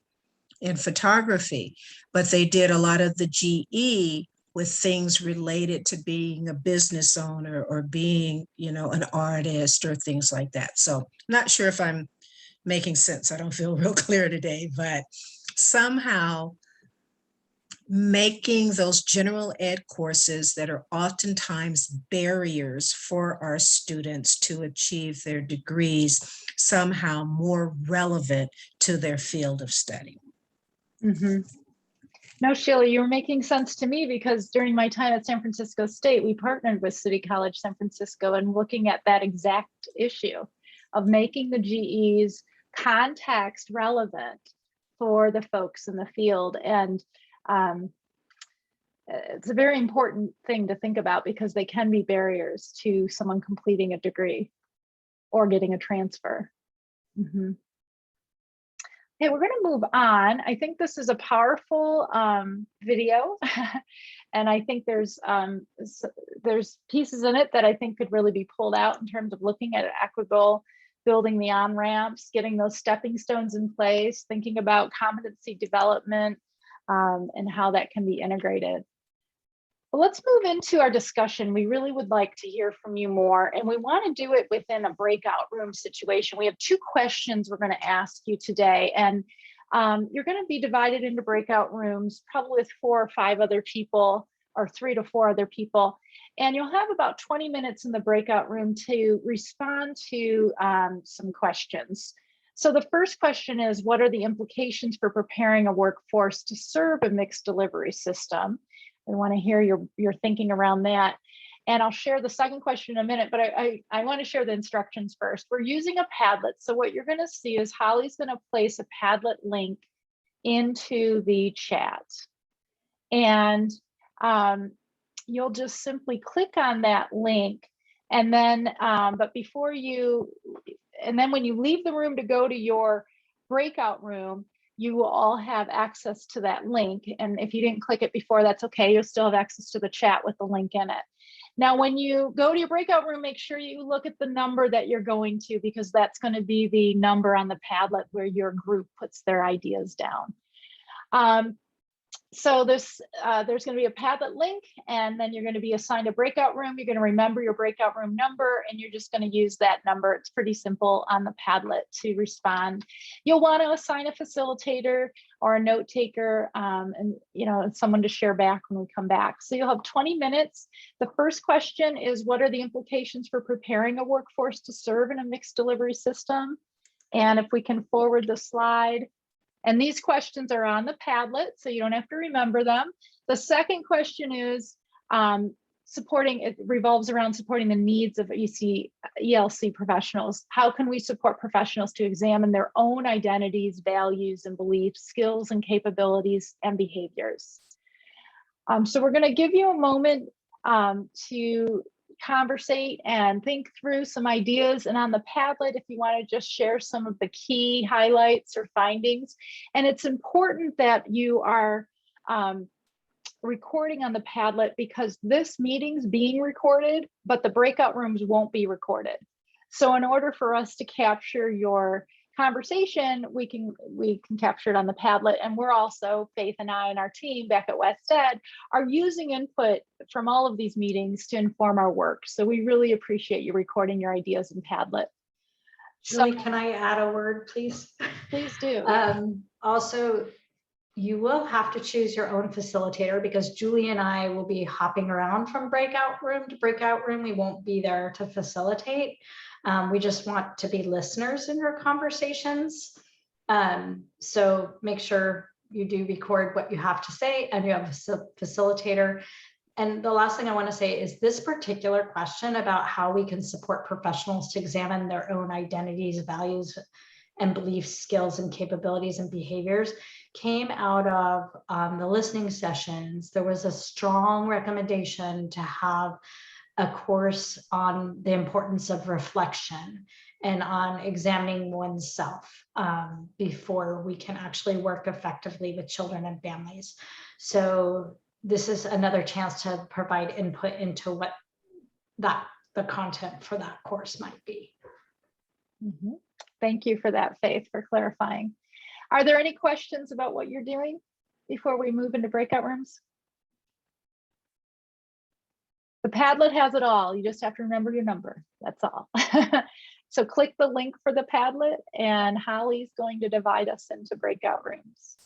in photography, but they did a lot of the GE with things related to being a business owner or being, an artist or things like that. So not sure if I'm making sense. I don't feel real clear today, but somehow making those general ed courses that are oftentimes barriers for our students to achieve their degrees somehow more relevant to their field of study. Mm-hmm. No, Sheila, you're making sense to me, because during my time at San Francisco State, we partnered with City College San Francisco and looking at that exact issue of making the GEs context relevant for the folks in the field. And it's a very important thing to think about, because they can be barriers to someone completing a degree or getting a transfer. Mm-hmm. Okay, we're going to move on. I think this is a powerful video, and I think there's pieces in it that I think could really be pulled out in terms of looking at equitable, building the on-ramps, getting those stepping stones in place, thinking about competency development, and how that can be integrated. But let's move into our discussion. We really would like to hear from you more, and we want to do it within a breakout room situation. We have 2 questions we're going to ask you today, and you're going to be divided into breakout rooms, probably with 4 or 5 other people, or 3 to 4 other people. And you'll have about 20 minutes in the breakout room to respond to some questions. So the first question is, what are the implications for preparing a workforce to serve a mixed delivery system? We want to hear your thinking around that. And I'll share the second question in a minute, but I want to share the instructions first. We're using a Padlet. So what you're going to see is Holly's going to place a Padlet link into the chat. And you'll just simply click on that link. And then, when you leave the room to go to your breakout room, you will all have access to that link. And if you didn't click it before, that's okay. You'll still have access to the chat with the link in it. Now, when you go to your breakout room, make sure you look at the number that you're going to, because that's going to be the number on the Padlet where your group puts their ideas down. So there's going to be a Padlet link, and then you're going to be assigned a breakout room. You're going to remember your breakout room number, and you're just going to use that number. It's pretty simple on the Padlet to respond. You'll want to assign a facilitator or a note taker, and someone to share back when we come back. So you'll have 20 minutes. The first question is, what are the implications for preparing a workforce to serve in a mixed delivery system? And if we can forward the slide. And these questions are on the Padlet, so you don't have to remember them. The second question is it revolves around supporting the needs of ELC professionals. How can we support professionals to examine their own identities, values, and beliefs, skills and capabilities, and behaviors? So we're going to give you a moment to conversate and think through some ideas. And on the Padlet, if you want to just share some of the key highlights or findings. And it's important that you are recording on the Padlet, because this meeting's being recorded, but the breakout rooms won't be recorded. So in order for us to capture your conversation, we can capture it on the Padlet. And we're also, Faith and I and our team back at West Ed, are using input from all of these meetings to inform our work. So we really appreciate you recording your ideas in Padlet. Julie, can I add a word, please? Please do. Also, you will have to choose your own facilitator, because Julie and I will be hopping around from breakout room to breakout room. We won't be there to facilitate. We just want to be listeners in your conversations. So make sure you do record what you have to say, and you have a facilitator. And the last thing I want to say is this particular question about how we can support professionals to examine their own identities, values, and belief skills and capabilities and behaviors came out of the listening sessions. There was a strong recommendation to have a course on the importance of reflection and on examining oneself before we can actually work effectively with children and families. So this is another chance to provide input into what the content for that course might be. Mhm. Thank you for that, Faith, for clarifying. Are there any questions about what you're doing before we move into breakout rooms? The Padlet has it all. You just have to remember your number. That's all. So click the link for the Padlet, and Holly's going to divide us into breakout rooms.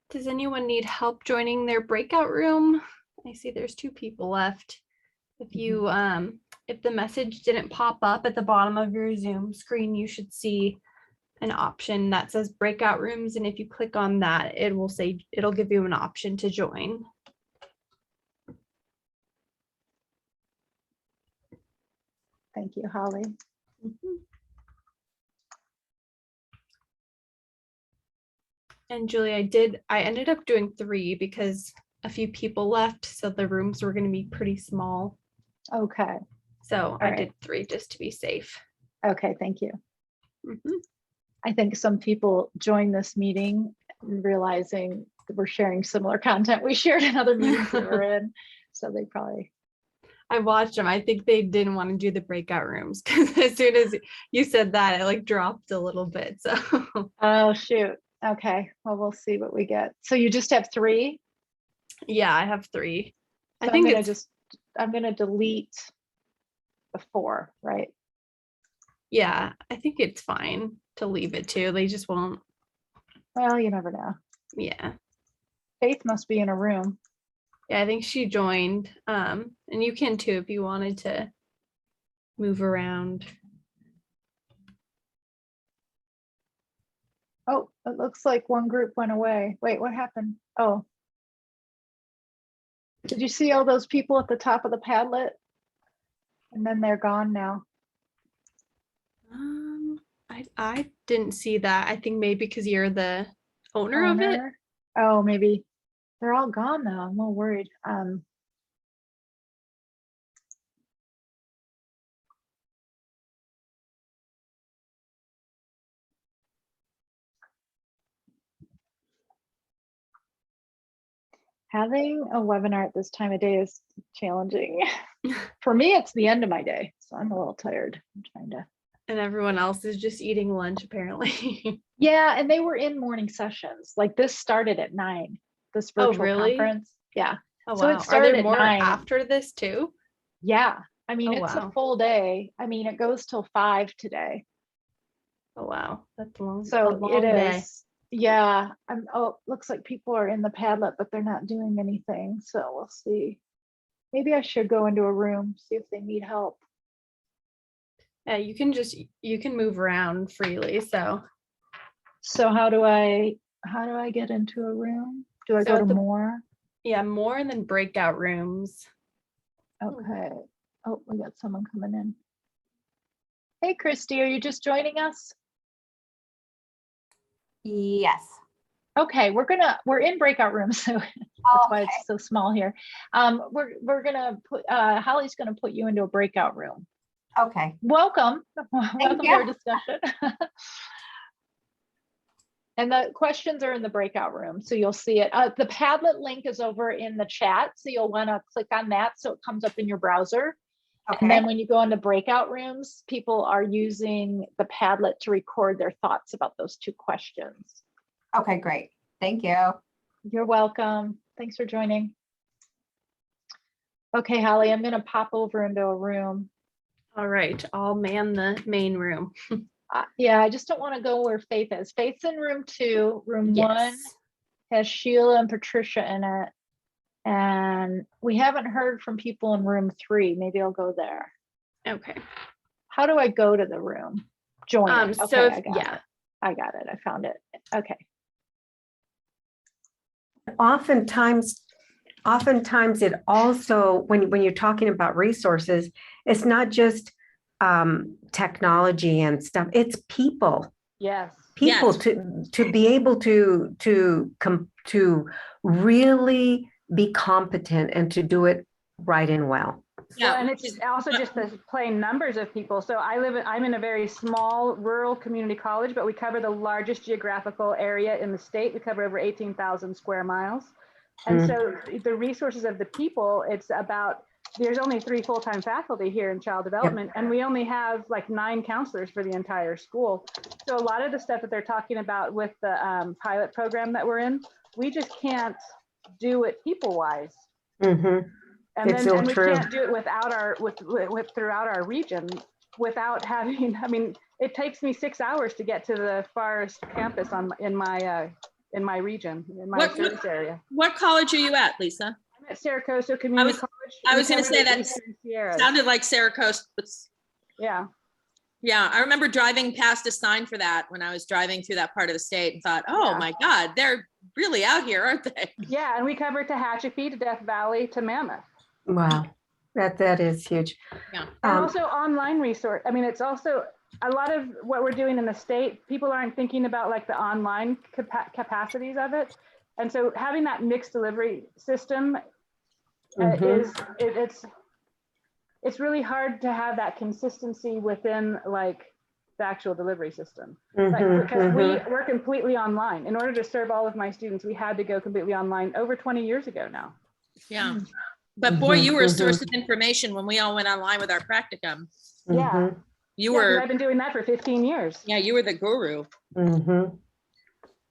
Does anyone need help joining their breakout room? I see there's 2 people left. If you if the message didn't pop up at the bottom of your Zoom screen, you should see an option that says breakout rooms, and if you click on that, it'll give you an option to join. Thank you, Holly. And Julie, I ended up doing 3 because a few people left, so the rooms were going to be pretty small. Okay. So I right. did 3 just to be safe. Okay, thank you. Mhm. I think some people join this meeting realizing that we're sharing similar content we shared in other meetings we were in. So they probably. I watched them. I think they didn't want to do the breakout rooms because as soon as you said that, it like dropped a little bit. So. Oh, shoot. Okay. Well, we'll see what we get. So you just have 3? Yeah, I have 3. So I think I'm going to delete the 4, right? Yeah, I think it's fine to leave it too. They just won't. Well, you never know. Yeah. Faith must be in a room. Yeah, I think she joined. And you can too if you wanted to move around. Oh, it looks like one group went away. Wait, what happened? Oh. Did you see all those people at the top of the Padlet? And then they're gone now. I didn't see that. I think maybe because you're the owner of it. Oh, maybe. They're all gone now. I'm a little worried. Having a webinar at this time of day is challenging. For me, it's the end of my day, so I'm a little tired. I'm trying to. And everyone else is just eating lunch, apparently. Yeah, and they were in morning sessions. Like this started at 9. This virtual conference. Yeah. Oh, so wow. it started Are there at more 9. after this too? Yeah. I mean, Oh, it's wow. a full day. I mean, it goes till 5 today. Oh, wow. That's long. So a long it day. is. Yeah. Looks like people are in the Padlet, but they're not doing anything. So we'll see. Maybe I should go into a room, see if they need help. Yeah, you can move around freely. So how do I get into a room? Do I go to more? Yeah, more and then breakout rooms. Okay. Oh, we got someone coming in. Hey, Christy, are you just joining us? Yes. Okay, we're in breakout rooms, so that's why it's so small here. We're gonna put Holly's gonna put you into a breakout room. Okay. Welcome to our discussion. And the questions are in the breakout room, so you'll see it. The Padlet link is over in the chat, so you'll want to click on that so it comes up in your browser. And then Okay. when you go into breakout rooms, people are using the Padlet to record their thoughts about those 2 questions. Okay, great. Thank you. You're welcome. Thanks for joining. Okay, Holly, I'm going to pop over into a room. All right, I'll man the main room. Yeah, I just don't want to go where Faith is. Faith's in room 2. Room 1 Yes. has Sheila and Patricia in it. And we haven't heard from people in room 3. Maybe I'll go there. Okay. How do I go to the room? Join it. So Okay, if- I got yeah. it. I got it. I found it. Okay. Oftentimes it also, when you're talking about resources, it's not just technology and stuff, it's people. Yes. People Yes. to be able to really be competent and to do it right and well. Well, and it's also just the plain numbers of people. So I'm in a very small rural community college, but we cover the largest geographical area in the state. We cover over 18,000 square miles. And so the resources of the people, it's about, there's only 3 full-time faculty here in child development, and we only have like 9 counselors for the entire school. So a lot of the stuff that they're talking about with the pilot program that we're in, we just can't do it people-wise. And It's then so and we true. can't do it without our throughout our region without having, I mean, it takes me 6 hours to get to the farthest campus in my region, in my service area. What college are you at, Lisa? I'm at Saracosa Community College. I was going to say We cover the that Eastern Sierras. sounded like Saracosta. Yeah. Yeah, I remember driving past a sign for that when I was driving through that part of the state and thought, oh Yeah. my God, they're really out here, aren't they? Yeah, and we cover Tehachapi to Death Valley to Mammoth. Wow, that is huge. Yeah. And also online resource. I mean, it's also a lot of what we're doing in the state, people aren't thinking about like the online capacities of it. And so having that mixed delivery system it's really hard to have that consistency within like the actual delivery system. Because we're completely online. In order to serve all of my students, we had to go completely online over 20 years ago now. Yeah. But boy, you were a source of information when we all went online with our practicum. Yeah. You were. I've been doing that for 15 years. Yeah, you were the guru.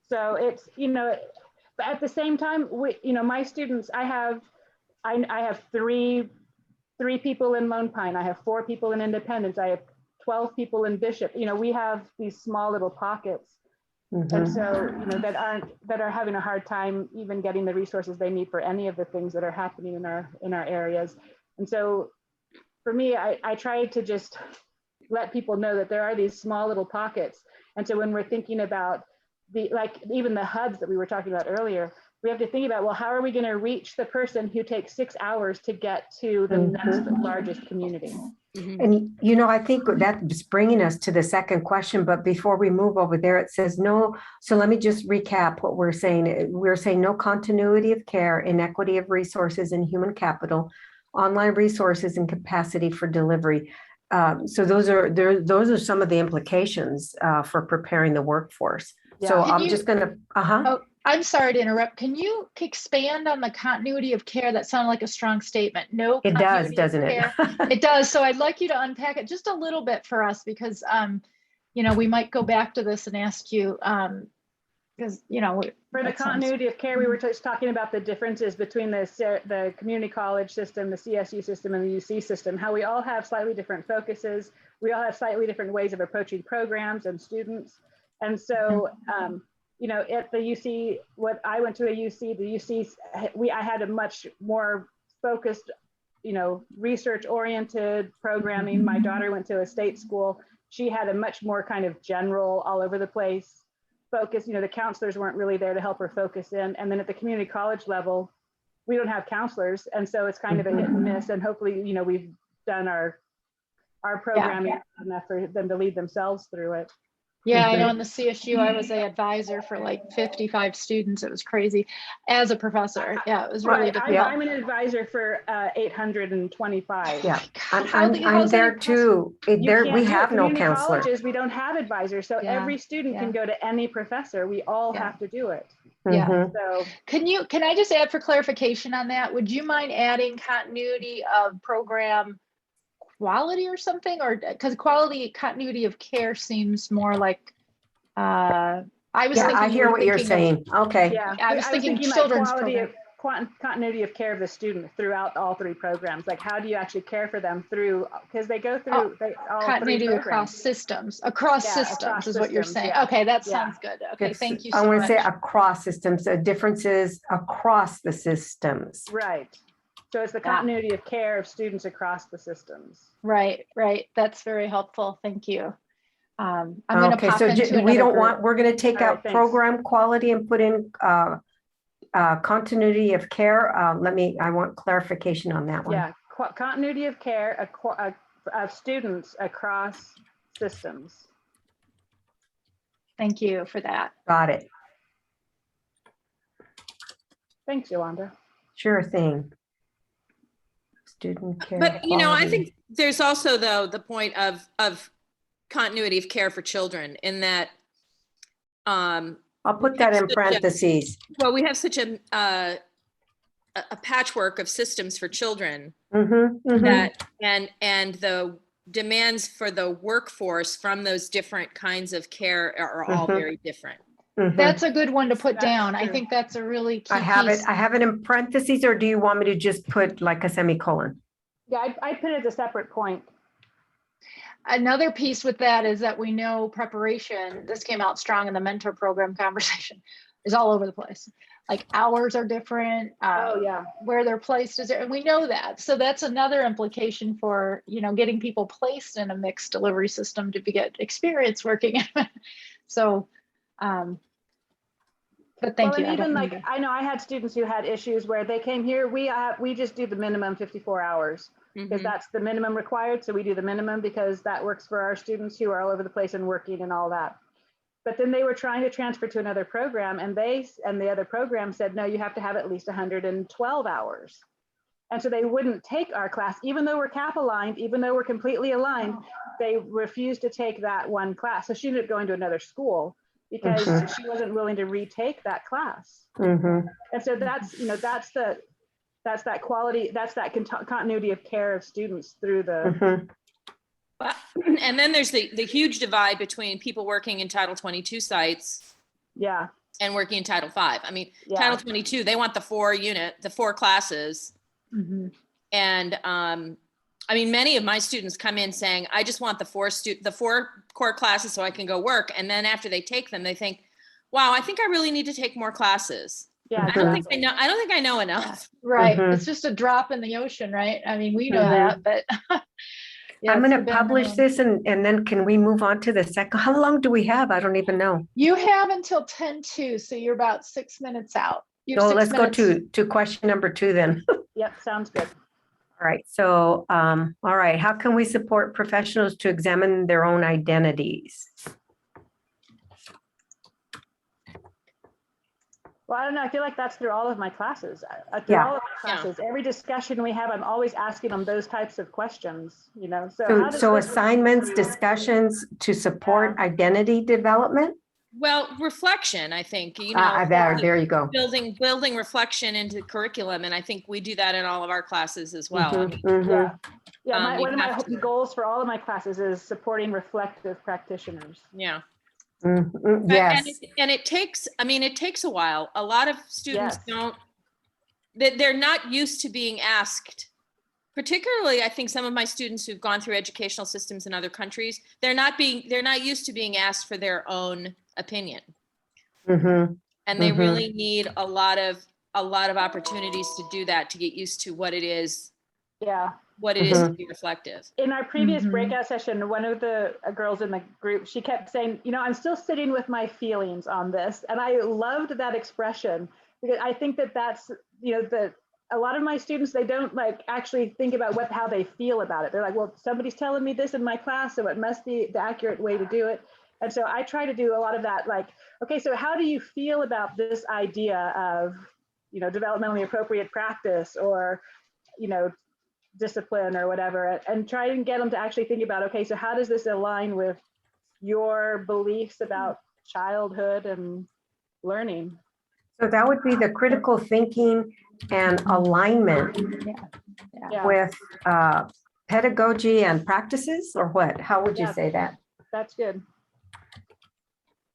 So it's, but at the same time, my students, I have 3 people in Lone Pine. I have 4 people in Independence. I have 12 people in Bishop. We have these small little pockets. And so, that are having a hard time even getting the resources they need for any of the things that are happening in our areas. And so for me, I try to just let people know that there are these small little pockets. And so when we're thinking about even the hubs that we were talking about earlier, we have to think about, well, how are we going to reach the person who takes 6 hours to get to the next largest community? And, I think that's bringing us to the second question, but before we move over there, it says no. So let me just recap what we're saying. We're saying no continuity of care, inequity of resources and human capital, online resources and capacity for delivery. So those are some of the implications for preparing the workforce. Yeah. So I'm just going to, Oh, I'm sorry to interrupt. Can you expand on the continuity of care? That sounded like a strong statement. No, it does, continuity of doesn't it? care. It does. So I'd like you to unpack it just a little bit for us because, we might go back to this and ask you, because, for the continuity of care, we were just talking about the differences between the community college system, the CSU system, and the UC system, how we all have slightly different focuses. We all have slightly different ways of approaching programs and students. And so, at the UC, what I went to a UC, the UC, I had a much more focused, research oriented programming. My daughter went to a state school. She had a much more kind of general, all over the place focus. The counselors weren't really there to help her focus in. And then at the community college level, we don't have counselors. And so it's kind of a hit and miss. And hopefully, we've done our programming enough for them to lead themselves through it. Yeah, I know in the CSU, I was an advisor for like 55 students. It was crazy as a professor. Yeah, it was really difficult. I'm an advisor for 825. Yeah, I'm there too. We have no counselor. Colleges, we don't have advisors. So every student can go to any professor. We all have to do it. Yeah. So can I just add for clarification on that? Would you mind adding continuity of program quality or something, or because quality continuity of care seems more like, I was Yeah, thinking. I you hear were what you're thinking of- saying. Okay. Yeah, I was thinking like children's quality program. of continuity of care of the student throughout all three programs. Like, how do you actually care for them through, because they go through all Continuity three across programs. systems, Yeah, across is what you're systems, saying. yeah. Okay, that Yeah. sounds good. Okay, It's- thank you I so want much. to say across systems, the differences across the systems. Right. So it's the continuity of care of students across the systems. Right. That's very helpful. Thank you. I'm going to Okay, pop so into we another don't group. want, we're going to take All right, out thanks. program quality and put in continuity of care. I want clarification on that one. Yeah, continuity of care of students across systems. Thank you for that. Got it. Thanks, Yolanda. Sure thing. Student care. But, you know, I quality. think there's also, though, the point of continuity of care for children in that. I'll put that in parentheses. Well, we have such a patchwork of systems for children that, and the demands for the workforce from those different kinds of care are all very different. That's a good one to put That's down. I true. think that's a really key I have piece. it. I have it in parentheses, or do you want me to just put like a semicolon? Yeah, I put it as a separate point. Another piece with that is that we know preparation, this came out strong in the mentor program conversation, is all over the place. Like hours are different. Where they're placed is, and we know that. So that's another implication for, getting people placed in a mixed delivery system to get experience working. So, but thank you. And even I know I had students who had issues where they came here. We just do the minimum 54 hours because that's the minimum required. So we do the minimum because that works for our students who are all over the place and working and all that. But then they were trying to transfer to another program, and the other program said, no, you have to have at least 112 hours. And so they wouldn't take our class, even though we're CAP aligned, even though we're completely aligned, they refused to take that one class. So she ended up going to another school because she wasn't willing to retake that class. And so that's that quality, that's that continuity of care of students through the. And then there's the huge divide between people working in Title 22 sites. Yeah. And working in Title 5. I mean, Title 22, they want the four classes. And I mean, many of my students come in saying, I just want the four core classes so I can go work. And then after they take them, they think, wow, I think I really need to take more classes. Yeah, I don't think I know enough. Right. It's just a drop in the ocean, right? I mean, we know that, but I'm going to publish this and then can we move on to the second? How long do we have? I don't even know. You have until 10:02, so you're about 6 minutes out. So let's go to question number 2 then. Yep, sounds good. All right. So, all right. How can we support professionals to examine their own identities? Well, I don't know. I feel like that's through all of my classes. Through all of my classes, every discussion we have, I'm always asking them those types of questions, So assignments, discussions to support identity development? Well, reflection, I think, there you go. Building reflection into curriculum. And I think we do that in all of our classes as well. One of my goals for all of my classes is supporting reflective practitioners. Yeah. Yes. And it takes a while. A lot of students they're not used to being asked, particularly I think some of my students who've gone through educational systems in other countries, they're not used to being asked for their own opinion. And they really need a lot of opportunities to do that, to get used to what it is. What it is to be reflective. In our previous breakout session, one of the girls in the group, she kept saying, I'm still sitting with my feelings on this. And I loved that expression because I think that's, a lot of my students, they don't actually think about how they feel about it. They're like, well, somebody's telling me this in my class, so it must be the accurate way to do it. And so I try to do a lot of that, okay, so how do you feel about this idea of, developmentally appropriate practice or, discipline or whatever, and try and get them to actually think about, okay, so how does this align with your beliefs about childhood and learning? So that would be the critical thinking and alignment with pedagogy and practices, or what? How would you Yeah. say that? That's good.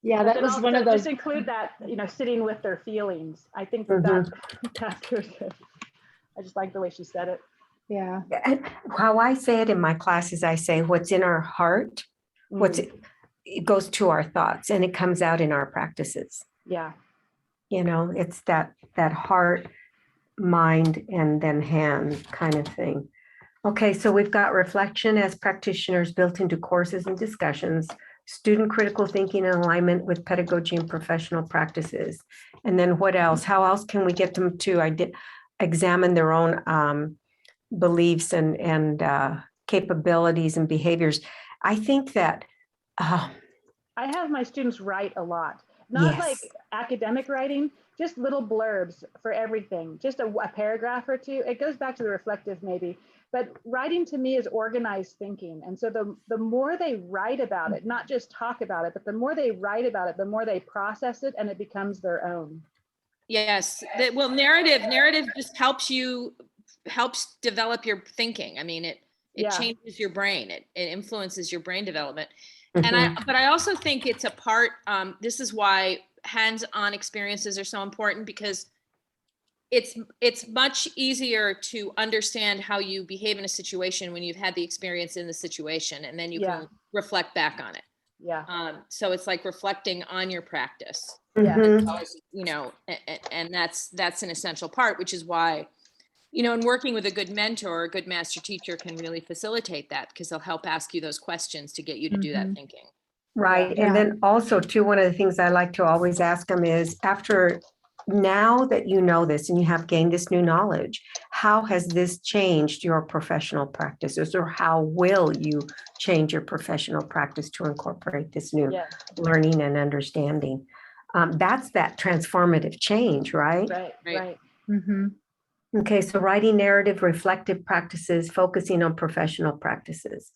Yeah, But that then was one also of those. just include that, sitting with their feelings. I think that that's good. I just like the way she said it. Yeah. And how I say it in my classes, I say what's in our heart, it goes to our thoughts and it comes out in our practices. Yeah. It's that heart, mind, and then hand kind of thing. Okay, so we've got reflection as practitioners built into courses and discussions, student critical thinking and alignment with pedagogy and professional practices. And then what else? How else can we get them to examine their own beliefs and capabilities and behaviors? I think that I have my students write a lot, not like academic writing, just little blurbs for everything, just a paragraph or two. It goes back to the reflective maybe, but writing to me is organized thinking. And so the more they write about it, not just talk about it, but the more they write about it, the more they process it and it becomes their own. Yes. Well, narrative just helps develop your thinking. I mean, it changes your brain. It influences your brain development. But I also think it's a part, this is why hands-on experiences are so important, because it's much easier to understand how you behave in a situation when you've had the experience in the situation, and then you can reflect back on it. Yeah. So it's like reflecting on your practice. Yeah. And that's an essential part, which is why, in working with a good mentor, a good master teacher can really facilitate that, because they'll help ask you those questions to get you to do that thinking. Right. And then also too, one of the things I like to always ask them is, now that you know this and you have gained this new knowledge, how has this changed your professional practices, or how will you change your professional practice to incorporate this new learning and understanding? That's that transformative change, right? Right. Okay, so writing narrative, reflective practices, focusing on professional practices.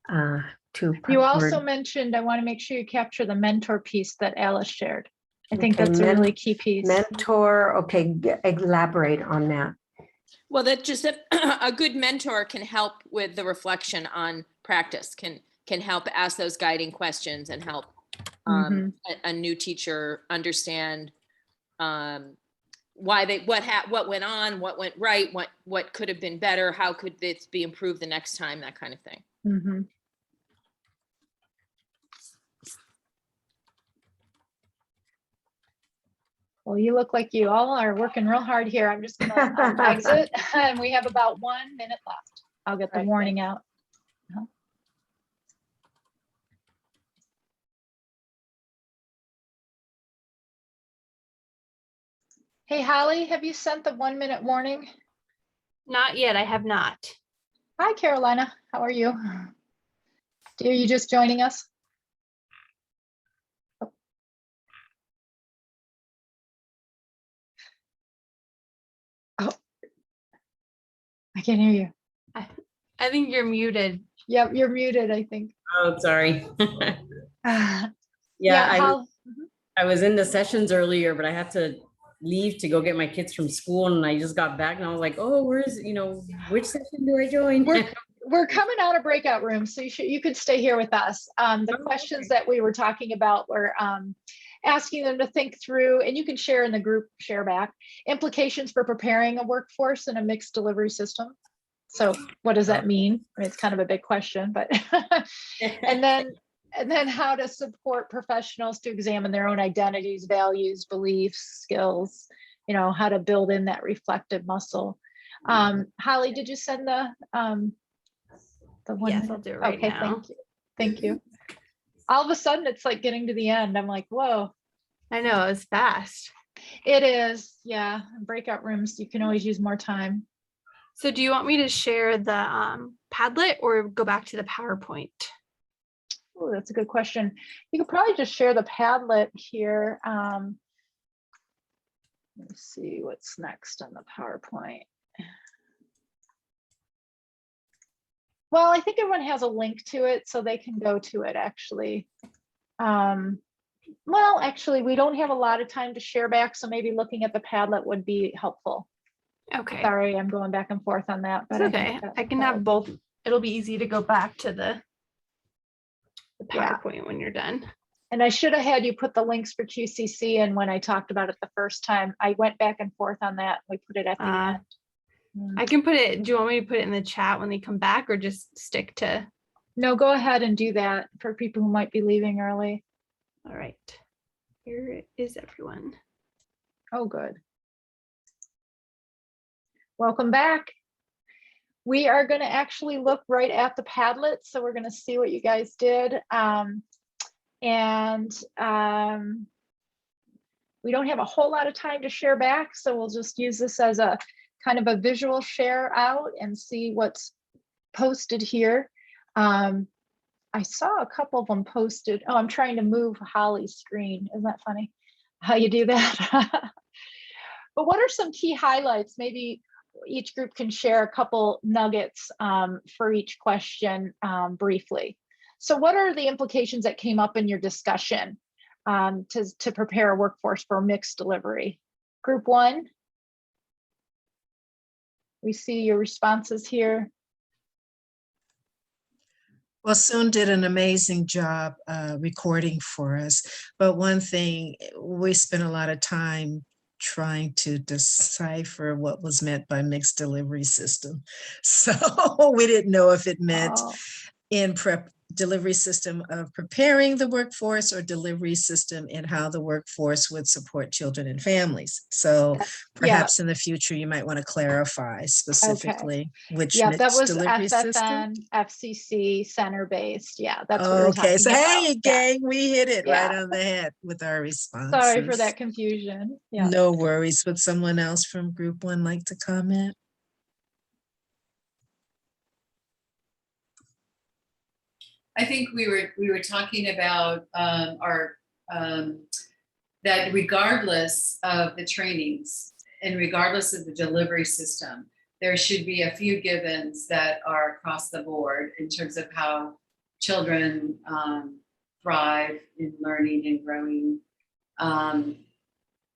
You also mentioned, I want to make sure you capture the mentor piece that Alice shared. I think that's a really key piece. Mentor, okay, elaborate on that. Well, that just a good mentor can help with the reflection on practice, can help ask those guiding questions and help a new teacher understand what went on, what went right, what could have been better, how could this be improved the next time, that kind of thing. Well, you look like you all are working real hard here. I'm just going to exit, and we have about 1 minute left. I'll get the warning out. Hey, Holly, have you sent the 1 minute warning? Not yet. I have not. Hi, Carolina. How are you? Are you just joining us? Oh, I can't hear you. I think you're muted. Yep, you're muted, I think. Oh, sorry. Yeah, I was in the sessions earlier, but I had to leave to go get my kids from school, and I just got back and I was like, oh, where's, which session do I join? We're coming out of breakout rooms, so you could stay here with us. The questions that we were talking about were asking them to think through, and you can share in the group, share back, implications for preparing a workforce in a mixed delivery system. So what does that mean? I mean, it's kind of a big question, but and then how to support professionals to examine their own identities, values, beliefs, skills, how to build in that reflective muscle. Holly, did you send the one? Yes, I'll do it right now. Thank you. All of a sudden it's like getting to the end. I'm like, whoa. I know, it's fast. It is. Yeah. Breakout rooms, you can always use more time. So do you want me to share the Padlet or go back to the PowerPoint? Oh, that's a good question. You could probably just share the Padlet here. Let's see what's next on the PowerPoint. Well, I think everyone has a link to it, so they can go to it actually. Well, actually, we don't have a lot of time to share back, so maybe looking at the Padlet would be helpful. Okay. Sorry, I'm going back and forth on that. But okay. I can have both it'll be easy to go back to the Yeah. PowerPoint when you're done. And I should have had you put the links for QCC. And when I talked about it the first time, I went back and forth on that. We put it at the end. I can put it, do you want me to put it in the chat when they come back, or just stick to? No, go ahead and do that for people who might be leaving early. All right, here is everyone. Oh, good. Welcome back. We are going to actually look right at the Padlet. So we're going to see what you guys did. We don't have a whole lot of time to share back. So we'll just use this as a kind of a visual share out and see what's posted here. I saw a couple of them posted. Oh, I'm trying to move Holly's screen. Isn't that funny how you do that? But what are some key highlights? Maybe each group can share a couple nuggets for each question briefly. So what are the implications that came up in your discussion to prepare a workforce for mixed delivery? Group one. We see your responses here. Well, Soon did an amazing job recording for us. But one thing, we spent a lot of time trying to decipher what was meant by mixed delivery system. So we didn't know if it meant in delivery system of preparing the workforce or delivery system in how the workforce would support children and families. So perhaps in the future, you might want to clarify specifically which that was delivery FFN, system. FCC, center-based. Yeah, that's what we're talking Okay, so about. hey, gang, we hit it right on the head with our responses. Sorry for that confusion. Yeah. No worries. Would someone else from group one like to comment? I think we were talking about that regardless of the trainings and regardless of the delivery system, there should be a few givens that are across the board in terms of how children thrive in learning and growing,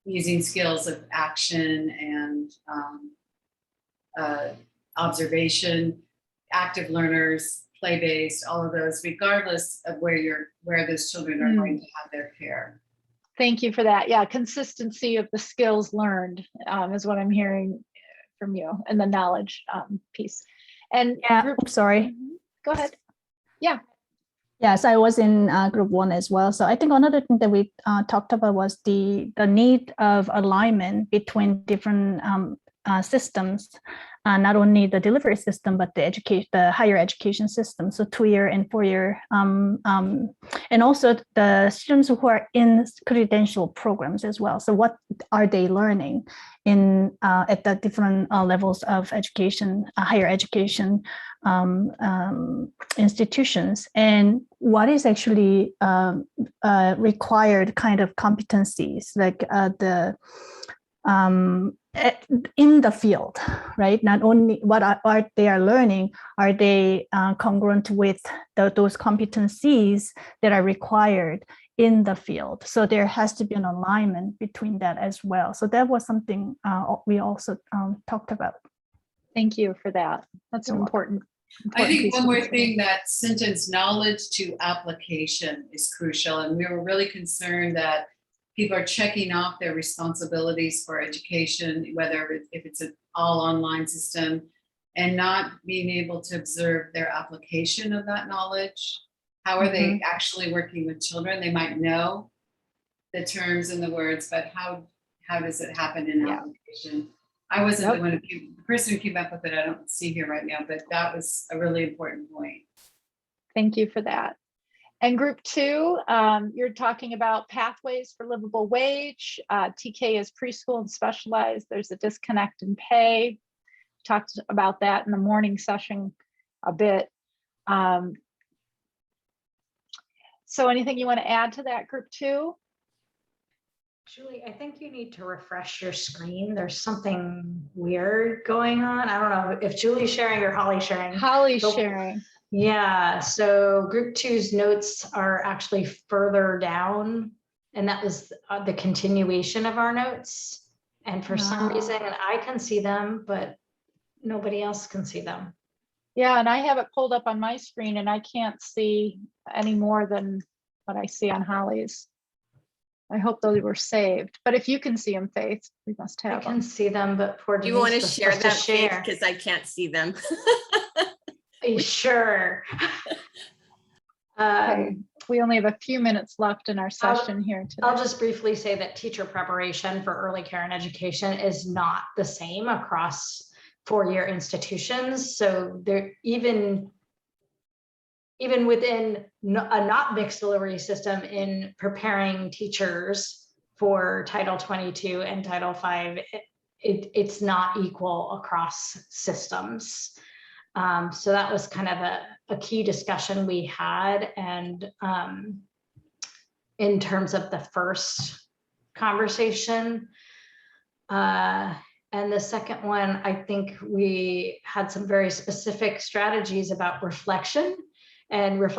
using skills of action and observation, active learners, play-based, all of those, regardless of where those children are going to have their care. Thank you for that. Yeah, consistency of the skills learned is what I'm hearing from you, and the knowledge piece. And yeah, sorry. Go ahead. Yeah. Yes, I was in group one as well. So I think another thing that we talked about was the need of alignment between different systems, not only the delivery system, but the higher education system. So 2-year and 4-year, and also the students who are in credential programs as well. So what are they learning in at the different levels of education, higher education institutions, and what is actually required kind of competencies, like in the field, right? Not only what are they are learning, are they congruent with those competencies that are required in the field? So there has to be an alignment between that as well. So that was something we also talked about. Thank you for that. That's an important. I think one more thing, that sentence, knowledge to application, is crucial. And we were really concerned that people are checking off their responsibilities for education, whether if it's an all online system, and not being able to observe their application of that knowledge. How are they actually working with children? They might know the terms and the words, but how does it happen in application? I wasn't the person who came up with it. I don't see here right now, but that was a really important point. Thank you for that. And group two, you're talking about pathways for livable wage. TK is preschool and specialized. There's a disconnect in pay. Talked about that in the morning session a bit. So anything you want to add to that, group two? Julie, I think you need to refresh your screen. There's something weird going on. I don't know if Julie's sharing or Holly's sharing. Holly's sharing. Yeah, so group two's notes are actually further down, and that was the continuation of our notes. And for some reason, I can see them, but nobody else can see them. Yeah, and I have it pulled up on my screen and I can't see any more than what I see on Holly's. I hope those were saved, but if you can see them, Faith, we must I have can them. see them, but poor Do you want to Denise was share supposed to that, Faith? share. Because I can't see them. Sure. Okay, we only have a few minutes left in our session here today. I'll just briefly say that teacher preparation for early care and education is not the same across four-year institutions. So there, even within a not mixed delivery system, in preparing teachers for Title 22 and Title 5, it's not equal across systems. So that was kind of a key discussion we had. And in terms of the first conversation, and the second one, I think we had some very specific strategies about reflection, which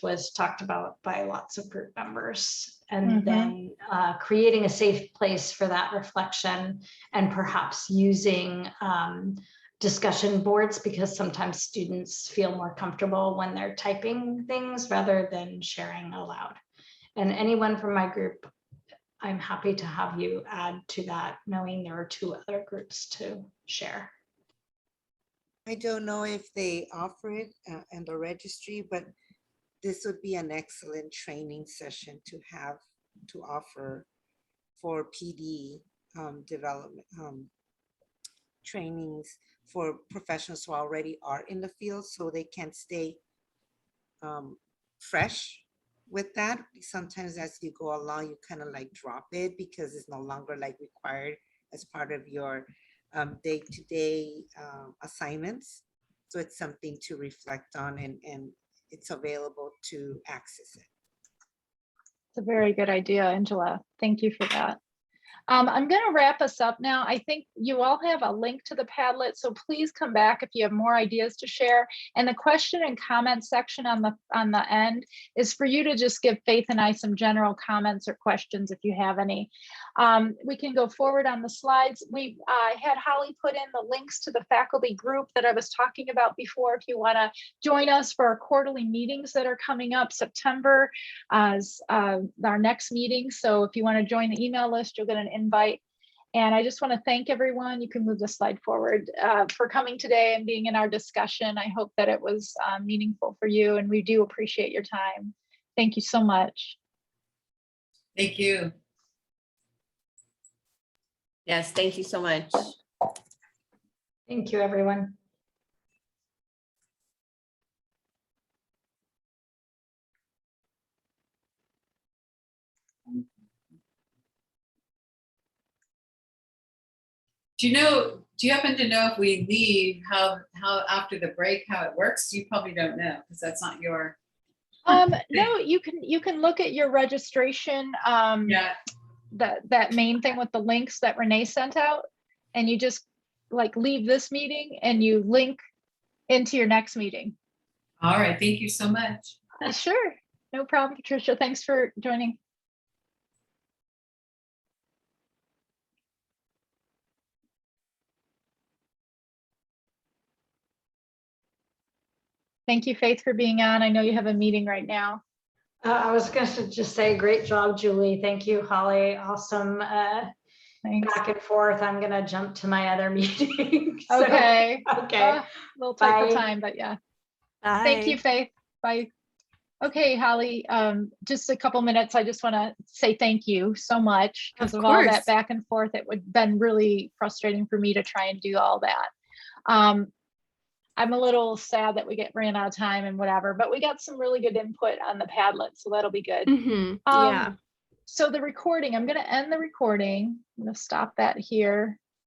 was talked about by lots of group members. And then creating a safe place for that reflection, and perhaps using discussion boards, because sometimes students feel more comfortable when they're typing things rather than sharing aloud. And anyone from my group, I'm happy to have you add to that, knowing there are two other groups to share. I don't know if they offer it in the registry, but this would be an excellent training session to have to offer for PD development trainings for professionals who already are in the field, so they can stay fresh with that. Sometimes as you go along, you kind of like drop it because it's no longer like required as part of your day-to-day assignments. So it's something to reflect on, and it's available to access it. It's a very good idea, Angela. Thank you for that. I'm going to wrap us up now. I think you all have a link to the Padlet, so please come back if you have more ideas to share. And the question and comment section on the end is for you to just give Faith and I some general comments or questions if you have any. We can go forward on the slides. We had Holly put in the links to the faculty group that I was talking about before. If you want to join us for our quarterly meetings that are coming up, September as our next meeting. So if you want to join the email list, you'll get an invite. And I just want to thank everyone. You can move the slide forward for coming today and being in our discussion. I hope that it was meaningful for you, and we do appreciate your time. Thank you so much. Thank you. Yes, thank you so much. Thank you, everyone. Do you happen to know if we leave, how after the break, how it works? You probably don't know because that's not your. No, you can look at your registration. Yeah. That main thing with the links that Renee sent out, and you just like leave this meeting and you link into your next meeting. All right. Thank you so much. Sure. No problem, Patricia. Thanks for joining. Thank you, Faith, for being on. I know you have a meeting right now. I was going to just say, great job, Julie. Thank you, Holly. Awesome. Thanks. Back and forth. I'm going to jump to my other meeting. So, Okay. Okay. A little tight for Bye. time, but yeah. Bye. Thank you, Faith. Bye. Okay, Holly, just a couple minutes. I just want to say thank you so much because of all that back and forth. It would have been really frustrating for me to try and do all that. I'm a little sad that we ran out of time and whatever, but we got some really good input on the Padlet, so that'll be good. Yeah. So the recording, I'm going to end the recording. I'm going to stop that here.